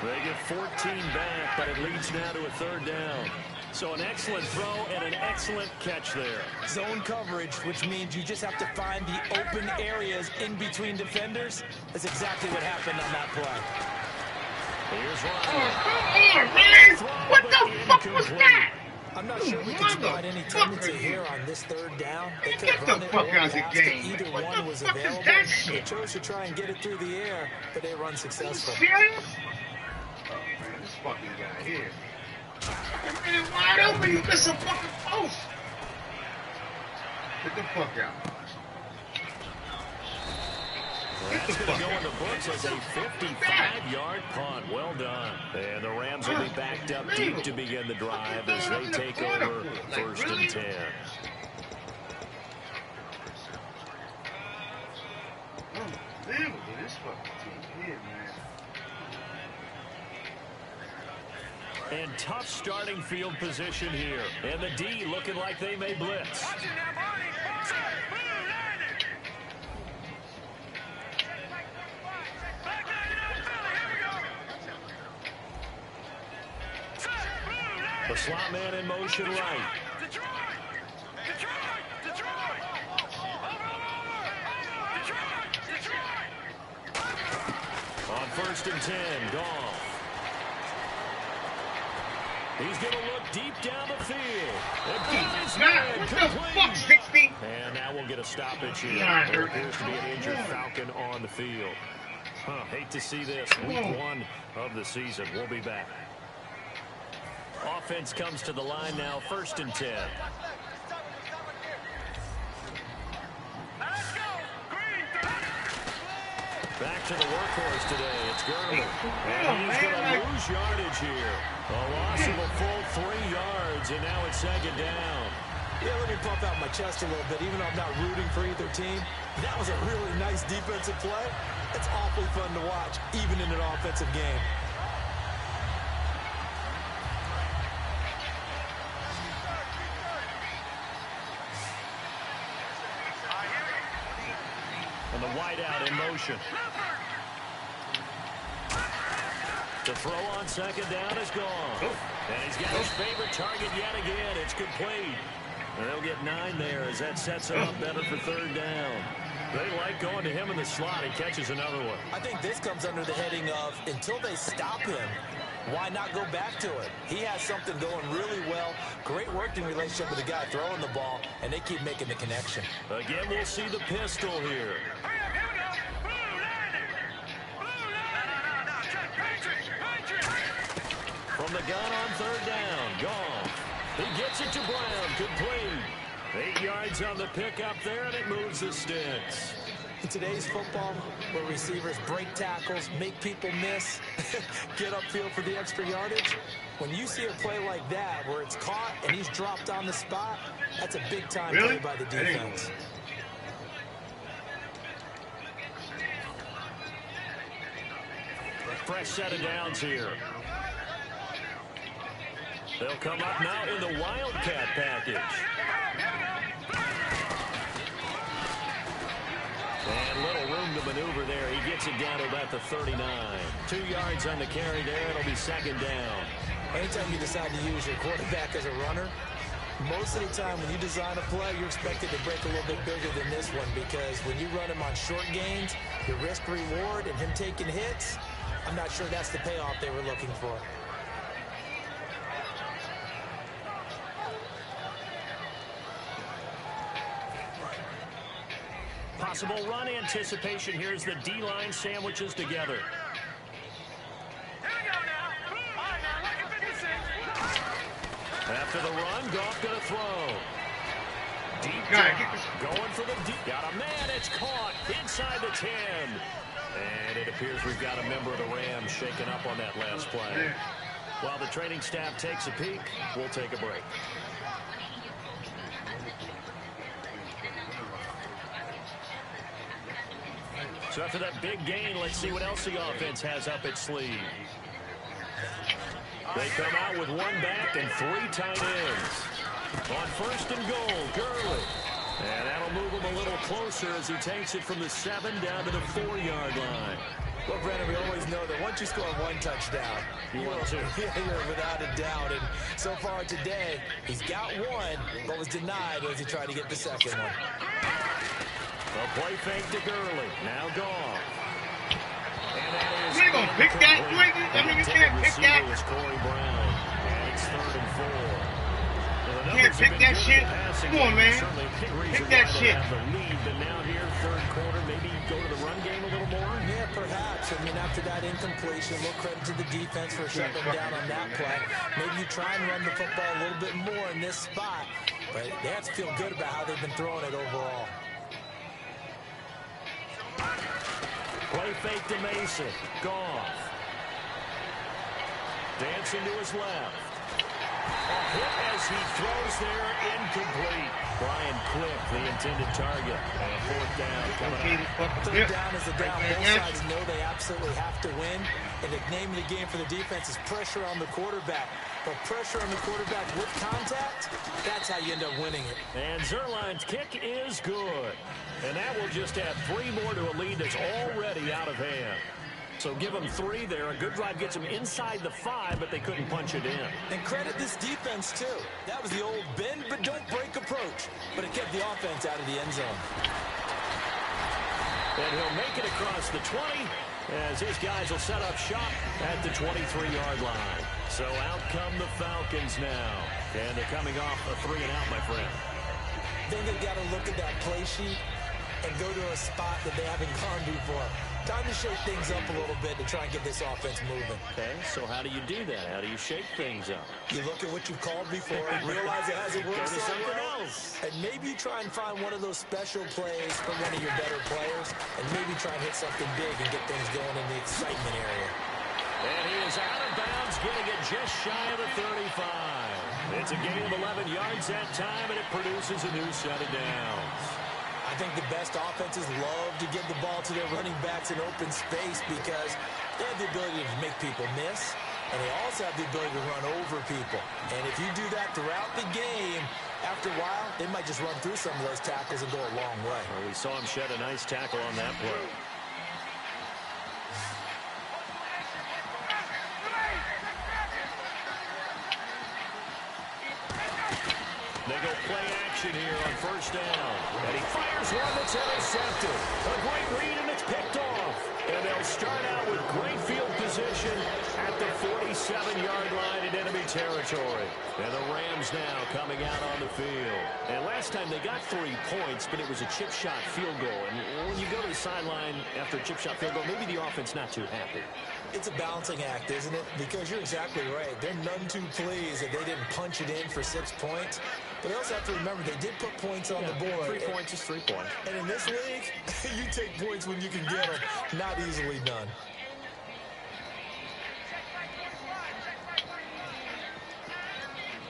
They get 14 back, but it leads now to a third down. So an excellent throw and an excellent catch there. Zone coverage, which means you just have to find the open areas in between defenders. That's exactly what happened on that play. Here's Ryan. Oh, come on, man! What the fuck was that? I'm not sure we can spot any tendency here on this third down. They could Get have the run it fuck or out of the passed it. game. Either What one the was fuck is available. that They shit? chose to try and get it through the air, but they run Are you successful. serious? Oh, man, this fucking guy here. Man, wide open, you missed a fucking post. Get the fuck out. That's going to go in the books as a 55-yard punt. Well done. And the Rams will be backed up deep to begin the drive as they take over 1st and 10. Unbelievable, this fucking team here, man. And tough starting field position here. And the D looking like they may blitz. The slot man in motion right. On 1st and 10, Goff. He's going to look deep down the field. What the fuck, 60? And now we'll get a stoppage here. There appears to be an injured Falcon on the field. Hate to see this. Week 1 of the season. We'll be back. Offense comes to the line now, 1st and 10. Back to the workhorse today. It's Gurley. And he's going to lose yardage here. A loss of a full 3 yards, and now it's 2nd down. Yeah, let me pump out my chest a little bit. Even though I'm not rooting for either team, that was a really nice defensive play. It's awfully fun to watch, even in an offensive game. And the wideout in motion. The throw on 2nd down is gone. And he's got his favorite target yet again. It's complete. And they'll get 9 there as that sets him up better for 3rd down. They like going to him in the slot. He catches another one. I think this comes under the heading of, until they stop him, why not go back to it? He has something going really well. Great working relationship with the guy throwing the ball, and they keep making the connection. Again, we'll see the pistol here. From the gun on 3rd down, Goff. He gets it to Brown, complete. 8 yards on the pickup there, and it moves the sticks. In today's football, where receivers break tackles, make people miss, get upfield for the extra yardage, when you see a play like that where it's caught and he's dropped on the spot, that's a big-time play by the defense. Fresh set of downs here. They'll come up now in the Wildcat package. And little room to maneuver there. He gets it down to about the 39. 2 yards on the carry there. It'll be second down. Anytime you decide to use your quarterback as a runner, most of the time when you design a play, you're expected to break a little bit bigger than this one, because when you run him on short gains, your risk-reward and him taking hits, I'm not sure that's the payoff they were looking for. Possible run anticipation. Here's the D-line sandwiches together. After the run, Goff gonna throw. Deep drop. Going for the deep. Got a man. It's caught inside the 10. And it appears we've got a member of the Rams shaken up on that last play. While the training staff takes a peek, we'll take a break. So after that big gain, let's see what else the offense has up its sleeve. They come out with one back and 3 tight ends. On first and goal, Gurley. And that'll move him a little closer as he takes it from the 7 down to the 4-yard line. Well, Brandon, we always know that once you score 1 touchdown, you want to. You're without a doubt. And so far today, he's got 1, but was denied as he tried to get the second one. A play fake to Gurley. Now Goff. And that is... You ain't gonna pick that. You can't pick that. Is Corey Brown. And it's 3rd and 4. You can't pick that shit. Come on, man. Pick that shit. The lead, but now here, 3rd quarter, maybe go to the run game a little more? Yeah, perhaps. I mean, after that incompletion, a little credit to the defense for shutting them down on that play. Maybe you try and run the football a little bit more in this spot, but they have to feel good about how they've been throwing it overall. Play fake to Mason. Goff. Dancing to his left. A hit as he throws there, incomplete. Brian Quick, the intended target. And 4th down coming up. 3rd down is a down. Both sides know they absolutely have to win. And the name of the game for the defense is pressure on the quarterback. But pressure on the quarterback with contact, that's how you end up winning it. And Zerline's kick is good. And that will just add 3 more to a lead that's already out of hand. So give them 3 there. A good drive gets them inside the 5, but they couldn't punch it in. And credit this defense, too. That was the old bend but don't break approach. But it kept the offense out of the end zone. And he'll make it across the 20 as his guys will set up shop at the 23-yard line. So out come the Falcons now. And they're coming off a 3-and-out, my friend. Then they've got to look at that play sheet and go to a spot that they haven't gone before. Time to shake things up a little bit to try and get this offense moving. Okay, so how do you do that? How do you shake things up? You look at what you've called before, realize it hasn't worked somewhere else, and maybe you try and find one of those special plays from one of your better players, and maybe try and hit something big and get things going in the excitement area. And he is out of bounds, getting it just shy of the 35. It's a gain of 11 yards that time, and it produces a new set of downs. I think the best offenses love to give the ball to their running backs in open space because they have the ability to make people miss, and they also have the ability to run over people. And if you do that throughout the game, after a while, they might just run through some of those tackles and go a long way. Well, we saw him shed a nice tackle on that play. They go play action here on first down. And he fires one that's intercepted. A great read, and it's picked off. And they'll start out with great field position at the 47-yard line in enemy territory. And the Rams now coming out on the field. And last time they got 3 points, but it was a chip shot field goal. And when you go to the sideline after a chip shot field goal, maybe the offense not too happy. It's a balancing act, isn't it? Because you're exactly right. They're none too pleased that they didn't punch it in for 6 points. But you also have to remember, they did put points on the board. 3 points is 3 points. And in this league, you take points when you can get them. Not easily done.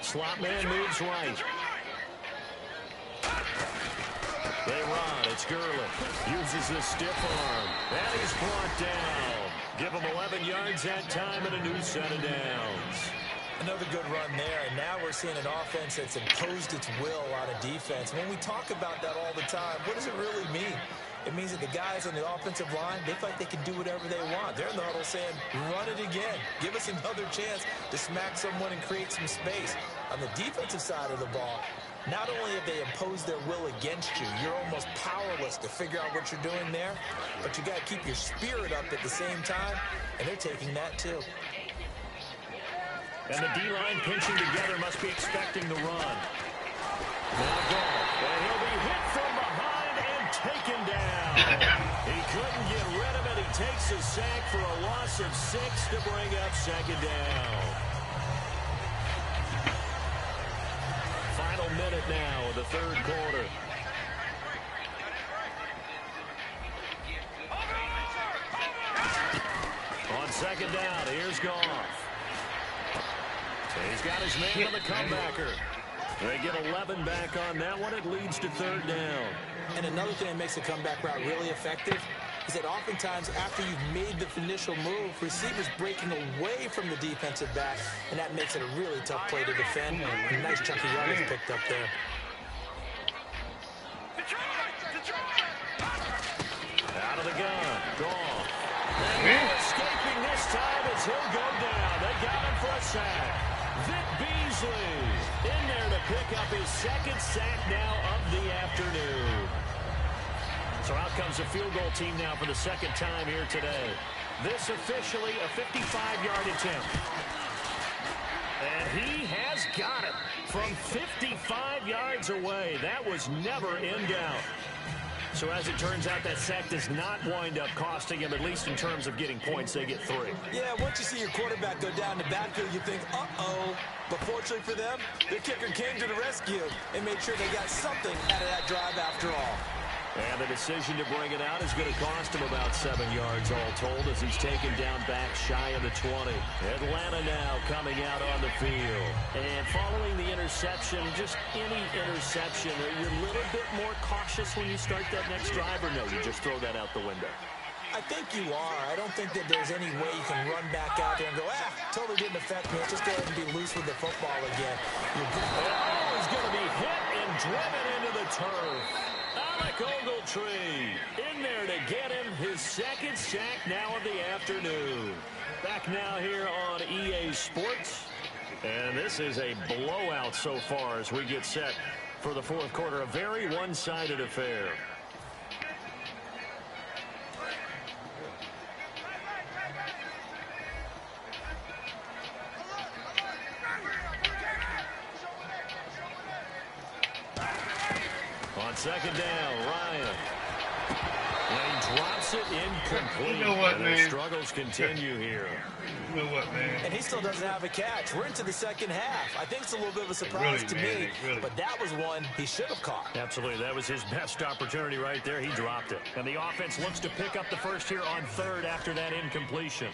Slot man moves right. They run. It's Gurley. Uses the stiff arm. And he's brought down. Give him 11 yards that time and a new set of downs. Another good run there, and now we're seeing an offense that's imposed its will on a defense. When we talk about that all the time, what does it really mean? It means that the guys on the offensive line, they feel like they can do whatever they want. They're in the huddle saying, run it again. Give us another chance to smack someone and create some space. On the defensive side of the ball, not only have they imposed their will against you, you're almost powerless to figure out what you're doing there, but you got to keep your spirit up at the same time, and they're taking that too. And the D-line pinching together must be expecting the run. Now Goff, and he'll be hit from behind and taken down. He couldn't get rid of it. He takes a sack for a loss of 6 to bring up second down. Final minute now of the third quarter. On second down, here's Goff. He's got his man on the comebacker. They get 11 back on that one. It leads to third down. And another thing that makes the comeback route really effective is that oftentimes after you've made the initial move, receivers breaking away from the defensive back, and that makes it a really tough play to defend. A nice chunky yardage picked up there. Out of the gun. Goff. And escaping this time as he'll go down. They got him for a sack. Vic Beasley in there to pick up his second sack now of the afternoon. So out comes the field goal team now for the second time here today. This officially a 55-yard attempt. And he has got it from 55 yards away. That was never in doubt. So as it turns out, that sack does not wind up costing him, at least in terms of getting points. They get 3. Yeah, once you see your quarterback go down the backfield, you think, uh-oh. But fortunately for them, their kicker came to the rescue and made sure they got something out of that drive after all. And the decision to bring it out is going to cost him about 7 yards all told as he's taken down back shy of the 20. Atlanta now coming out on the field. And following the interception, just any interception, are you a little bit more cautious when you start that next drive, or no, you just throw that out the window? I think you are. I don't think that there's any way you can run back out there and go, totally didn't affect me. Let's just go ahead and be loose with the football again. Oh, he's going to be hit and driven into the turf. Alec Ogletree in there to get him his second sack now of the afternoon. Back now here on EA Sports. And this is a blowout so far as we get set for the fourth quarter. A very one-sided affair. On second down, Ryan. And he drops it incomplete. You know what, and man? their struggles continue here. You know what, man? And he still doesn't have a catch. We're into the second half. I think it's a little bit of a surprise to me, but that was one he should have caught. Absolutely. That was his best opportunity right there. He dropped it. And the offense looks to pick up the first here on third after that incompletion.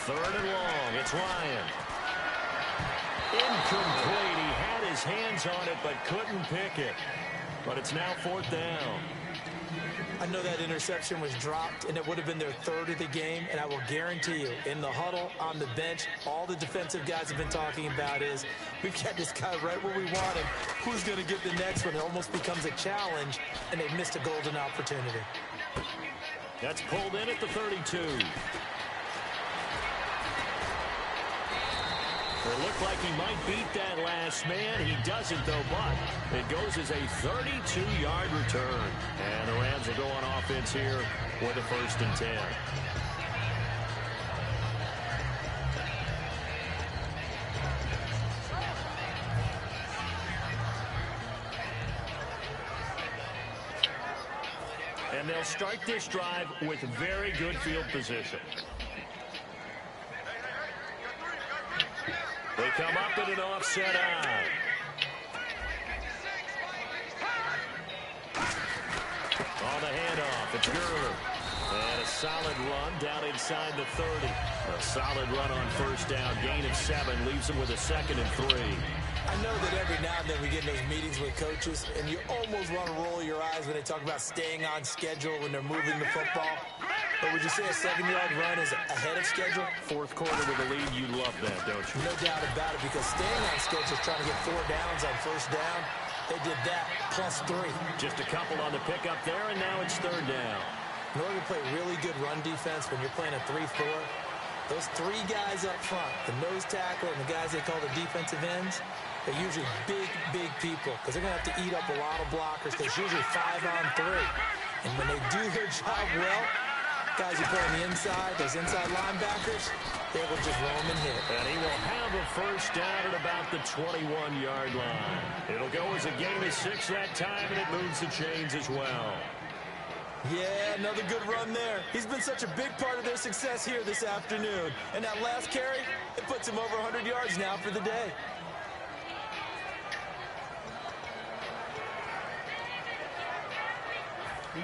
Third and long. It's Ryan. Incomplete. He had his hands on it but couldn't pick it. But it's now fourth down. I know that interception was dropped, and it would have been their third of the game, and I will guarantee you, in the huddle, on the bench, all the defensive guys have been talking about is, we've got this guy right where we want him. Who's going to get the next one? It almost becomes a challenge, and they missed a golden opportunity. That's pulled in at the 32. It looked like he might beat that last man. He doesn't, though, but it goes as a 32-yard return. And the Rams will go on offense here with a 1st and 10. And they'll start this drive with very good field position. They come up in an offset eye. On the handoff, it's Gurley. And a solid run down inside the 30. A solid run on first down. Gain of 7 leaves them with a 2nd and 3. I know that every now and then we get in those meetings with coaches, and you almost want to roll your eyes when they talk about staying on schedule when they're moving the football. But would you say a 7-yard run is ahead of schedule? Fourth quarter with a lead, you love that, don't you? No doubt about it, because staying on schedule is trying to get 4 downs on first down. They did that, plus 3. Just a couple on the pickup there, and now it's 3rd down. In order to play really good run defense when you're playing a 3-4, those 3 guys up front, the nose tackle and the guys they call the defensive ends, they're usually big people because they're going to have to eat up a lot of blockers because it's usually 5 on 3. And when they do their job well, guys who play on the inside, those inside linebackers, they will just roam and hit. And he will have a first down at about the 21-yard line. It'll go as a gain of 6 that time, and it moves the chains as well. Yeah, another good run there. He's been such a big part of their success here this afternoon. And that last carry, it puts him over 100 yards now for the day. Now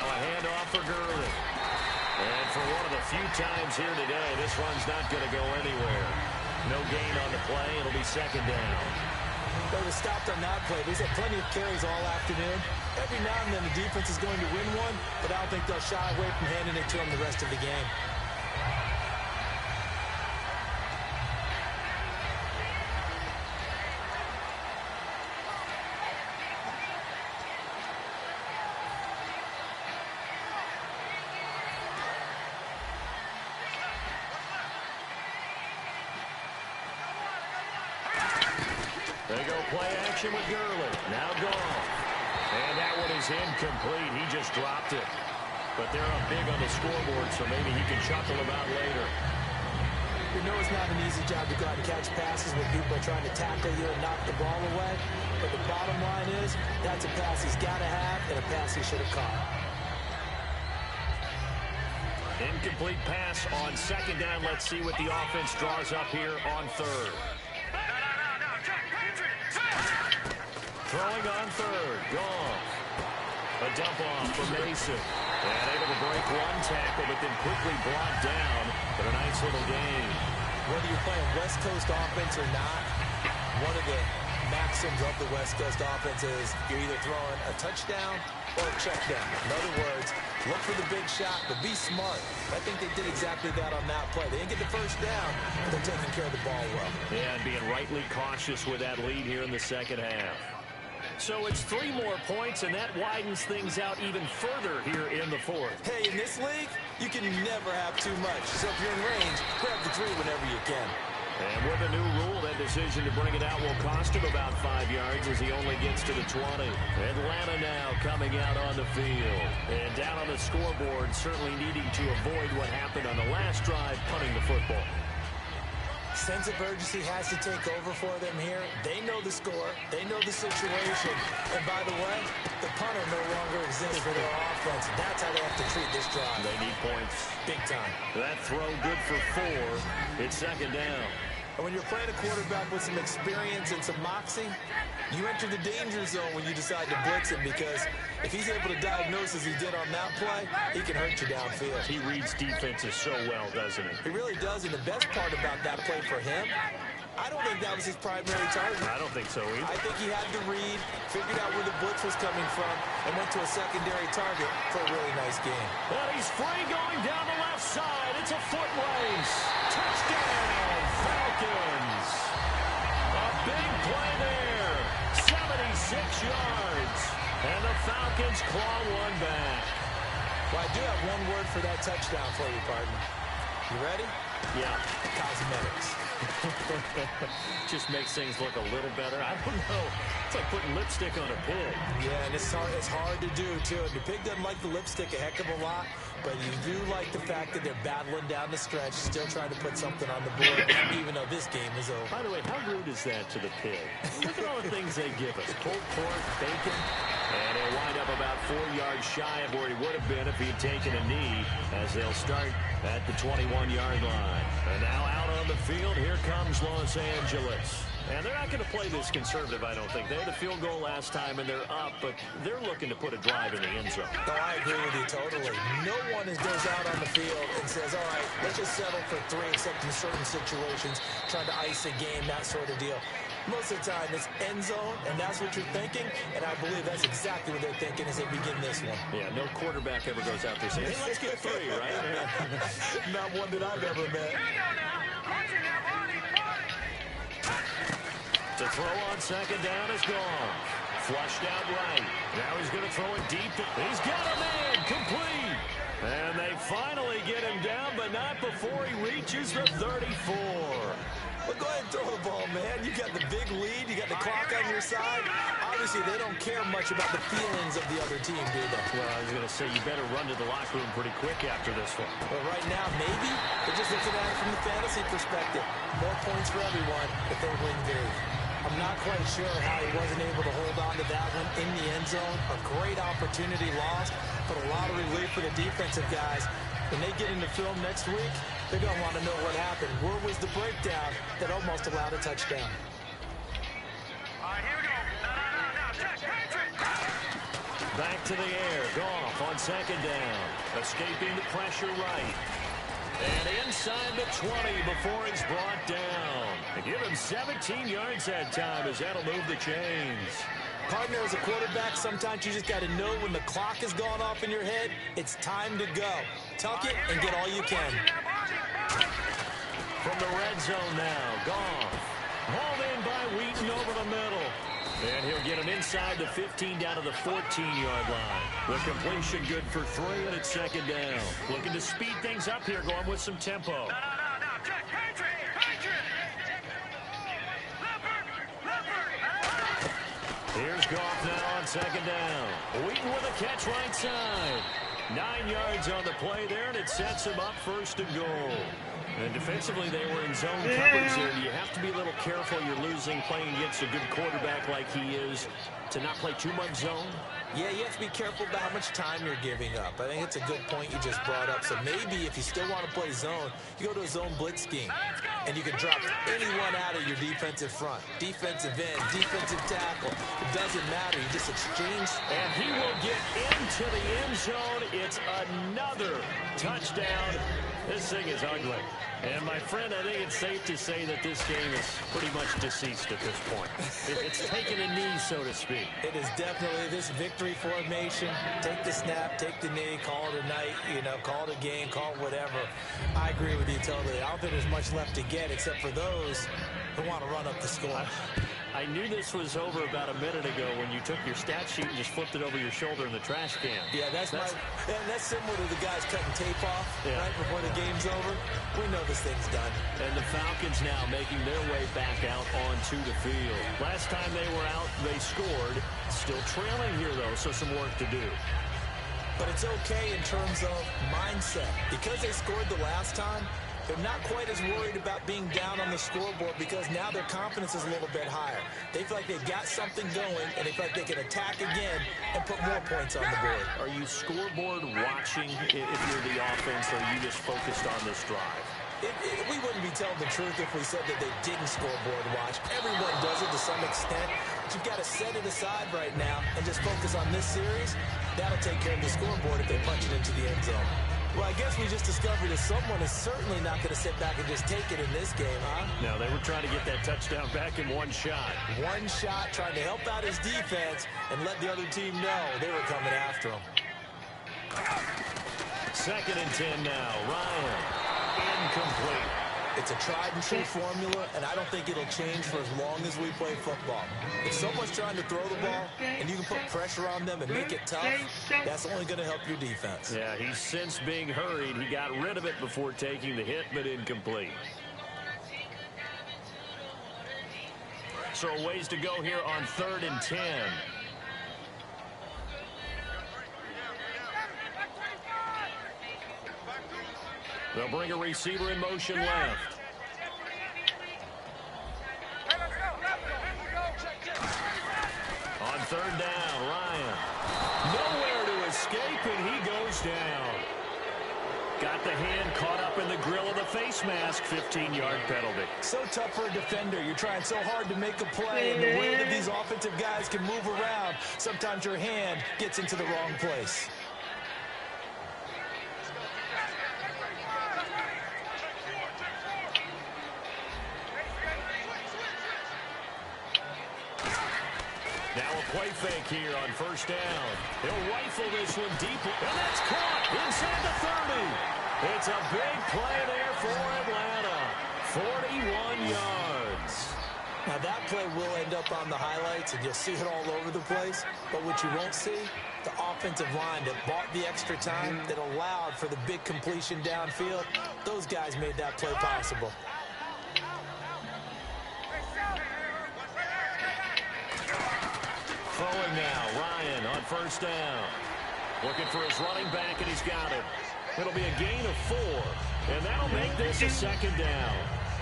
a handoff for Gurley. And for one of the few times here today, this run's not going to go anywhere. No gain on the play. It'll be 2nd down. They were stopped on that play. He's had plenty of carries all afternoon. Every now and then the defense is going to win one, but I don't think they'll shy away from handing it to him the rest of the game. They go play action with Gurley. Now gone. And that one is incomplete. He just dropped it. But they're up big on the scoreboard, so maybe he can chuckle about later. We know it's not an easy job to go out and catch passes when people are trying to tackle you and knock the ball away. But the bottom line is, that's a pass he's got to have and a pass he should have caught. Incomplete pass on 2nd down. Let's see what the offense draws up here on 3rd. Throwing on 3rd. Gone. A dump off for Mason. And able to break one tackle, but then quickly brought down. But a nice little gain. Whether you're playing West Coast offense or not, one of the maxims of the West Coast offense is you're either throwing a touchdown or a check down. In other words, look for the big shot, but be smart. I think they did exactly that on that play. They didn't get the first down, but they're taking care of the ball well. Yeah, and being rightly cautious with that lead here in the 2nd half. So it's 3 more points, and that widens things out even further here in the 4th. Hey, in this league, you can never have too much. So if you're in range, grab the 3 whenever you can. And with a new rule, that decision to bring it out will cost him about 5 yards as he only gets to the 20. Atlanta now coming out on the field. And down on the scoreboard, certainly needing to avoid what happened on the last drive, punting the football. Sense of urgency has to take over for them here. They know the score. They know the situation. And by the way, the punter no longer exists for their offense. That's how they have to treat this drive. They need points. Big time. That throw good for 4. It's 2nd down. And when you're playing a quarterback with some experience and some moxie, you enter the danger zone when you decide to blitz him, because if he's able to diagnose as he did on that play, he can hurt you downfield. He reads defenses so well, doesn't he? He really does, and the best part about that play for him, I don't think that was his primary target. I don't think so either. I think he had to read, figured out where the blitz was coming from, and went to a secondary target for a really nice game. And he's free going down the left side. It's a foot race. Touchdown, Falcons. A big play there. 76 yards. And the Falcons claw one back. Well, I do have one word for that touchdown for you, partner. You ready? Yeah. Cosmetics. Just makes things look a little better. I don't know. It's like putting lipstick on a pig. Yeah, and it's hard to do, too. And the pig doesn't like the lipstick a heck of a lot, but you do like the fact that they're battling down the stretch, still trying to put something on the board, even though this game is over. By the way, how rude is that to the pig? Look at all the things they give us. Pulled pork, bacon, and he'll wind up about 4 yards shy of where he would have been if he'd taken a knee, as they'll start at the 21-yard line. And now out on the field, here comes Los Angeles. And they're not going to play this conservative, I don't think. They had a field goal last time, and they're up, but they're looking to put a drive in the end zone. Oh, I agree with you totally. No one goes out on the field and says, all right, let's just settle for 3, except in certain situations, trying to ice a game, that sort of deal. Most of the time, it's end zone, and that's what you're thinking, and I believe that's exactly what they're thinking as they begin this one. Yeah, no quarterback ever goes out there saying, hey, let's get 3, right? Not one that I've ever met. To throw on second down is gone. Flushed out right. Now he's going to throw it deep. He's got a man complete. And they finally get him down, but not before he reaches the 34. Well, go ahead and throw the ball, man. You got the big lead. You got the clock on your side. Obviously, they don't care much about the feelings of the other team, do they? Well, I was going to say, you better run to the locker room pretty quick after this one. Well, right now, maybe. They're just looking at it from the fantasy perspective. More points for everyone if they win big. I'm not quite sure how he wasn't able to hold on to that one in the end zone. A great opportunity lost, but a lot of relief for the defensive guys. When they get into film next week, they're going to want to know what happened. Where was the breakdown that almost allowed a touchdown? All right, here we go. Now, check. Back to the air. Goff on second down. Escaping the pressure right. And inside the 20 before he's brought down. They give him 17 yards that time as that'll move the chains. Partner, as a quarterback, sometimes you just got to know when the clock has gone off in your head, it's time to go. Tuck it and get all you can. From the red zone now, Goff. Hauled in by Wheaton over the middle. And he'll get him inside the 15 down to the 14-yard line. The completion good for 3, and it's second down. Looking to speed things up here, going with some tempo. No, check. Patriot. Here's Goff now on second down. Wheaton with a catch right side. 9 yards on the play there, and it sets him up first and goal. And defensively, they were in zone coverage there. You have to be a little careful. You're losing playing against a good quarterback like he is to not play too much zone. Yeah, you have to be careful about how much time you're giving up. I think it's a good point you just brought up. So maybe if you still want to play zone, you go to a zone blitz scheme. And you can drop anyone out of your defensive front. Defensive end, defensive tackle. It doesn't matter. You just exchange. And he will get into the end zone. It's another touchdown. This thing is ugly. And, my friend, I think it's safe to say that this game is pretty much deceased at this point. It's taken a knee, so to speak. It is definitely this victory formation. Take the snap, take the knee, call it a night, call it a game, call it whatever. I agree with you totally. I don't think there's much left to get except for those who want to run up the score. I knew this was over about a minute ago when you took your stat sheet and just flipped it over your shoulder in the trash can. Yeah, that's similar to the guys cutting tape off right before the game's over. We know this thing's done. And the Falcons now making their way back out onto the field. Last time they were out, they scored. Still trailing here, though, so some work to do. But it's okay in terms of mindset. Because they scored the last time, they're not quite as worried about being down on the scoreboard because now their confidence is a little bit higher. They feel like they've got something going, and they feel like they can attack again and put more points on the board. Are you scoreboard watching if you're the offense, or are you just focused on this drive? We wouldn't be telling the truth if we said that they didn't scoreboard watch. Everyone does it to some extent, but you've got to set it aside right now and just focus on this series. That'll take care of the scoreboard if they punch it into the end zone. Well, I guess we just discovered that someone is certainly not going to sit back and just take it in this game, huh? No, they were trying to get that touchdown back in one shot. One shot, trying to help out his defense and let the other team know they were coming after him. 2nd and 10 now. Ryan, incomplete. It's a tried-and-true formula, and I don't think it'll change for as long as we play football. If someone's trying to throw the ball, and you can put pressure on them and make it tough, that's only going to help your defense. Yeah, he's since being hurried. He got rid of it before taking the hit, but incomplete. So a ways to go here on 3rd and 10. They'll bring a receiver in motion left. On 3rd down, Ryan. Nowhere to escape, and he goes down. Got the hand caught up in the grill of the face mask. 15-yard penalty. So tough for a defender. You're trying so hard to make a play, and the way that these offensive guys can move around, sometimes your hand gets into the wrong place. Now a play fake here on 1st down. He'll rifle this one deeply, and that's caught inside the 30. It's a big play there for Atlanta. 41 yards. Now that play will end up on the highlights, and you'll see it all over the place. But what you won't see, the offensive line that bought the extra time, that allowed for the big completion downfield, those guys made that play possible. Throwing now, Ryan on 1st down. Looking for his running back, and he's got it. It'll be a gain of 4, and that'll make this a 2nd down.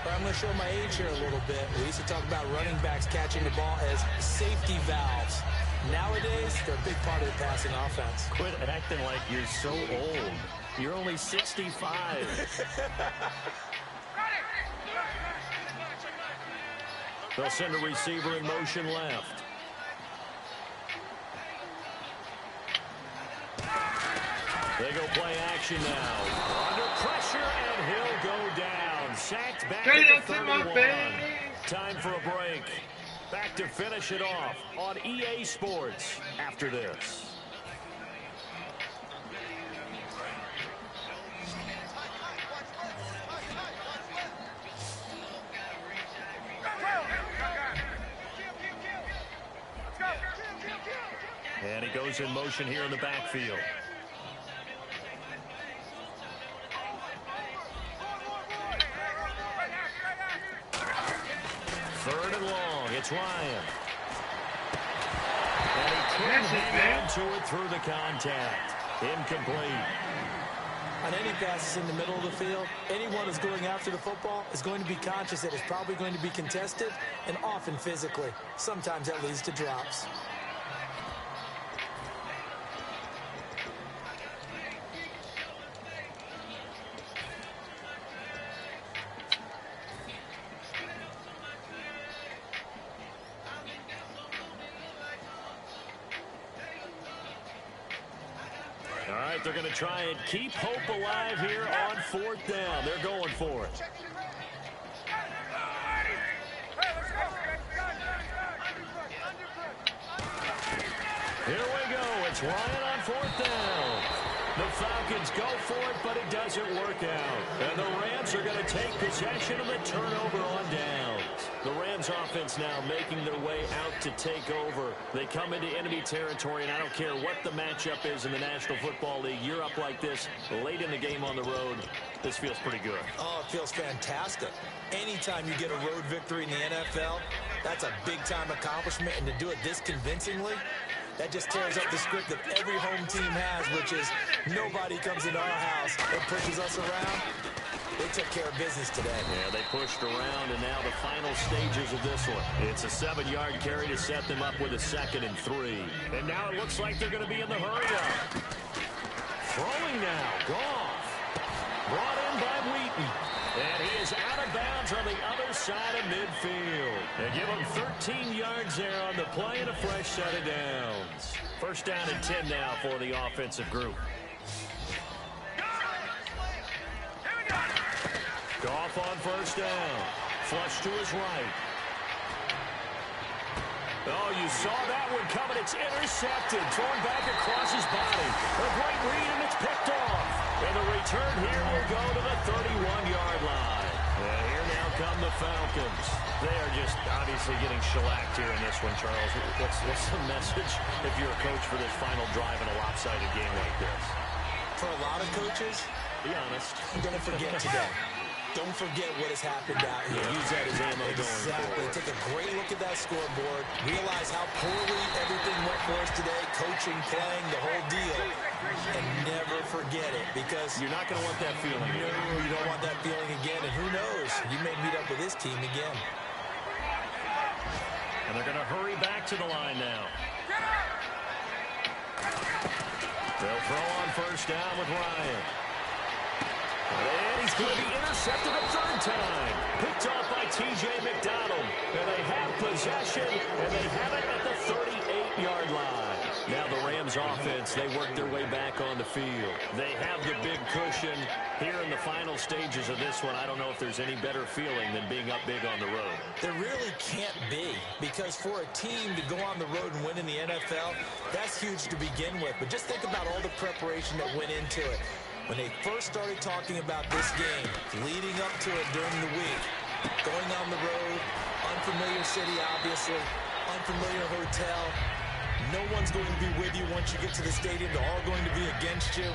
I'm going to show my age here a little bit. We used to talk about running backs catching the ball as safety valves. Nowadays, they're a big part of the passing offense. Quit acting like you're so old. You're only 65. They'll send a receiver in motion left. They go play action now. Under pressure, and he'll go down. Sacked back at the 31. Time for a break. Back to finish it off on EA Sports after this. And he goes in motion here in the backfield. Third and long. It's Ryan. And he can't hang on to it through the contact. Incomplete. On any passes in the middle of the field, anyone who's going after the football is going to be conscious that it's probably going to be contested, and often physically. Sometimes that leads to drops. They're going to try and keep hope alive here on 4th down. They're going for it. Here we go. It's Ryan on 4th down. The Falcons go for it, but it doesn't work out. And the Rams are going to take possession of the turnover on downs. The Rams offense now making their way out to take over. They come into enemy territory, and I don't care what the matchup is in the National Football League. You're up like this late in the game on the road. This feels pretty good. Oh, it feels fantastic. Anytime you get a road victory in the NFL, that's a big-time accomplishment, and to do it this convincingly, that just tears up the script that every home team has, which is nobody comes into our house and pushes us around. They took care of business today. Yeah, they pushed around, and now the final stages of this one. It's a 7-yard carry to set them up with a 2nd and 3. And now it looks like they're going to be in the hurry-up. Throwing now, Goff. Brought in by Wheaton. And he is out of bounds on the other side of midfield. They give him 13 yards there on the play and a fresh set of downs. 1st down and 10 now for the offensive group. Goff on 1st down. Flush to his right. Oh, you saw that one coming. It's intercepted. Thrown back across his body. A great read, and it's picked off. And the return here will go to the 31-yard line. And here now come the Falcons. They are just obviously getting shellacked here in this one, Charles. What's the message if you're a coach for this final drive in a lopsided game like this? For a lot of coaches, be honest, I'm going to forget today. don't forget what has happened out here. Use that as ammo going Exactly. forward. Take a great look at that scoreboard. Realize how poorly everything went for us today. Coaching, playing, the whole deal. And never forget it, because You're not going to want that feeling. no, you don't want that feeling again. And who knows? You may meet up with this team again. And they're going to hurry back to the line now. They'll throw on first down with Ryan. And he's going to be intercepted a third time. Picked off by T.J. McDonald. And they have possession, and they have it at the 38-yard line. Now the Rams offense, they work their way back on the field. They have the big cushion here in the final stages of this one. I don't know if there's any better feeling than being up big on the road. There really can't be, because for a team to go on the road and win in the NFL, that's huge to begin with. But just think about all the preparation that went into it. When they first started talking about this game, leading up to it during the week, going on the road, unfamiliar city, obviously, unfamiliar hotel. No one's going to be with you once you get to the stadium. They're all going to be against you.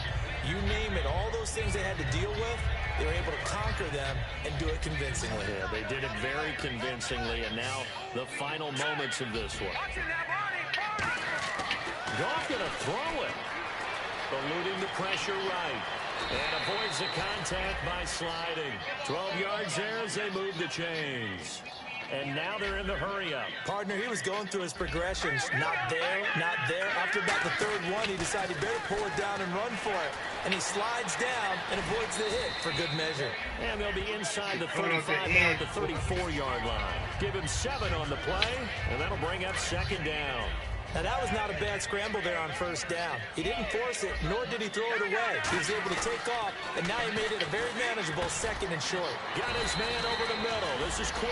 You name it, all those things they had to deal with, they were able to conquer them and do it convincingly. Yeah, they did it very convincingly, and now the final moments of this one. Goff going to throw it. Eluding the pressure right. And avoids the contact by sliding. 12 yards there as they move the chains. And now they're in the hurry-up. Partner, he was going through his progressions. Not there, not there. After about the third one, he decided he better pull it down and run for it. And he slides down and avoids the hit for good measure. And they'll be inside the 35, now at the 34-yard line. Give him 7 on the play, and that'll bring up second down. Now, that was not a bad scramble there on first down. He didn't force it, nor did he throw it away. He was able to take off, and now he made it a very manageable second and short. Got his man over the middle. This is quick.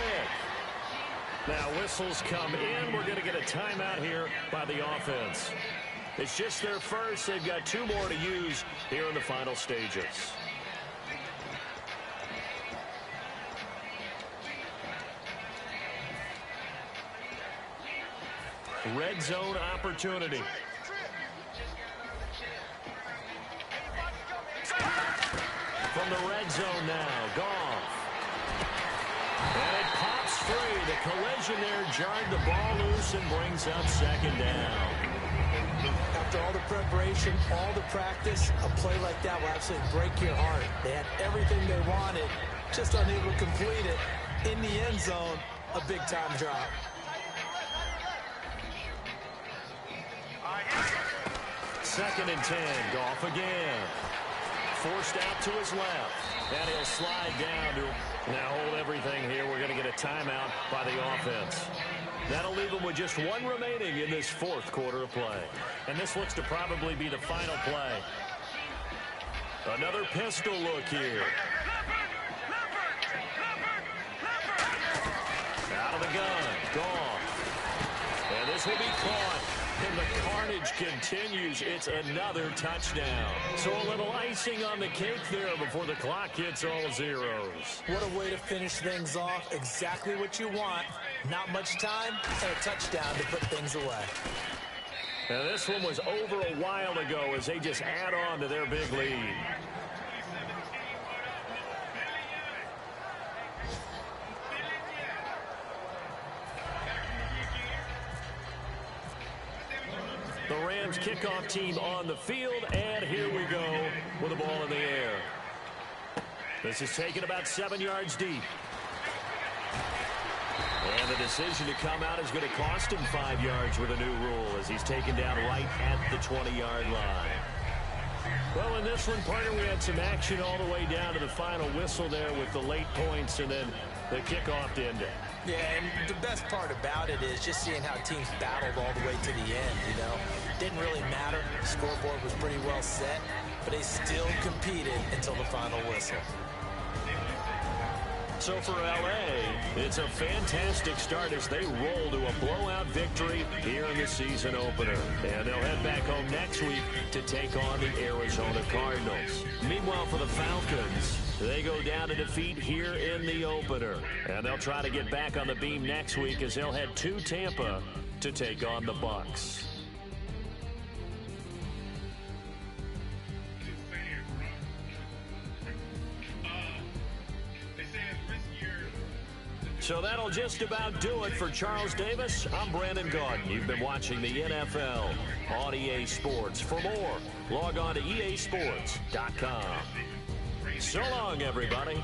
Now, whistles come in. We're going to get a timeout here by the offense. It's just their first. They've got 2 more to use here in the final stages. Red zone opportunity. From the red zone now, Goff. And it pops free. The collision there jarred the ball loose and brings up second down. After all the preparation, all the practice, a play like that will absolutely break your heart. They had everything they wanted, just unable to complete it. In the end zone, a big-time drop. Second and 10, Goff again. Forced out to his left. And he'll slide down to now hold everything here. We're going to get a timeout by the offense. That'll leave them with just 1 remaining in this 4th quarter of play. And this looks to probably be the final play. Another pistol look here. Out of the gun, Goff. And this will be caught. And the carnage continues. It's another touchdown. So a little icing on the cake there before the clock hits all zeros. What a way to finish things off. Exactly what you want. Not much time and a touchdown to put things away. Now this one was over a while ago as they just add on to their big lead. The Rams kickoff team on the field, and here we go with the ball in the air. This is taken about 7 yards deep. And the decision to come out is going to cost him 5 yards with a new rule as he's taken down right at the 20-yard line. Well, in this one, partner, we had some action all the way down to the final whistle there with the late points and then the kickoff to end it. Yeah, and the best part about it is just seeing how teams battled all the way to the end, you know. Didn't really matter. The scoreboard was pretty well set, but they still competed until the final whistle. So for L.A., it's a fantastic start as they roll to a blowout victory here in the season opener. And they'll head back home next week to take on the Arizona Cardinals. Meanwhile, for the Falcons, they go down to defeat here in the opener. And they'll try to get back on the beam next week as they'll head to Tampa to take on the Bucs. So that'll just about do it for Charles Davis. I'm Brandon Gaudin. You've been watching the NFL on EA Sports. For more, log on to easports.com. So long, everybody.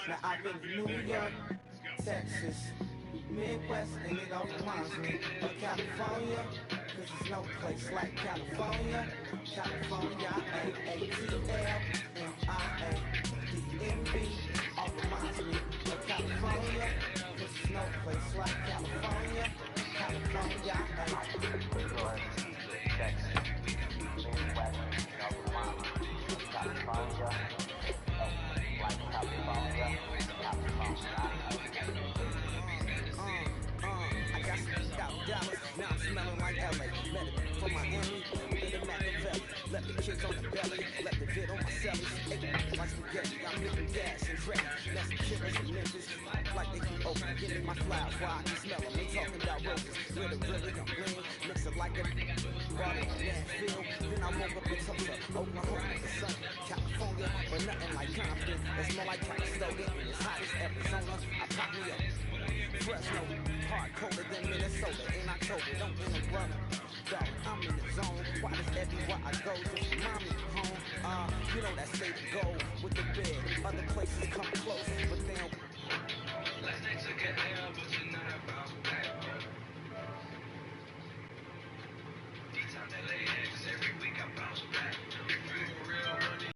Now I've been to New York, Texas, Midwest, and it all reminds me of California, cause there's no place like California. California, A-A-T-L-M-I-A-D-M-B, all reminds me of California, cause there's no place like California. California, Texas, Midwest, and all reminds me of California. I got some $1,000, now I'm smelling like LA. Let it from Miami, let it Machiavelli. Let the kids on the belly, let the vid on my celly. Like spaghetti, I'm making gas and ready. That's the killers in Memphis, like they keep open. Give me my flowers while I can smell them. Ain't talking about roses, really, really don't bling. Mix it like a water in Nashville. Then I woke up in Tulsa, Oklahoma, the sun, California, but nothing like Compton. It's more like Calistoga, and it's hot as Arizona. I pop me up. Fresno, hard colder than Minnesota in October. Don't interrupt, dog. I'm in the zone. Why does everywhere I go just remind me of home? You know that say to go with the bed. Other places come close, but they don't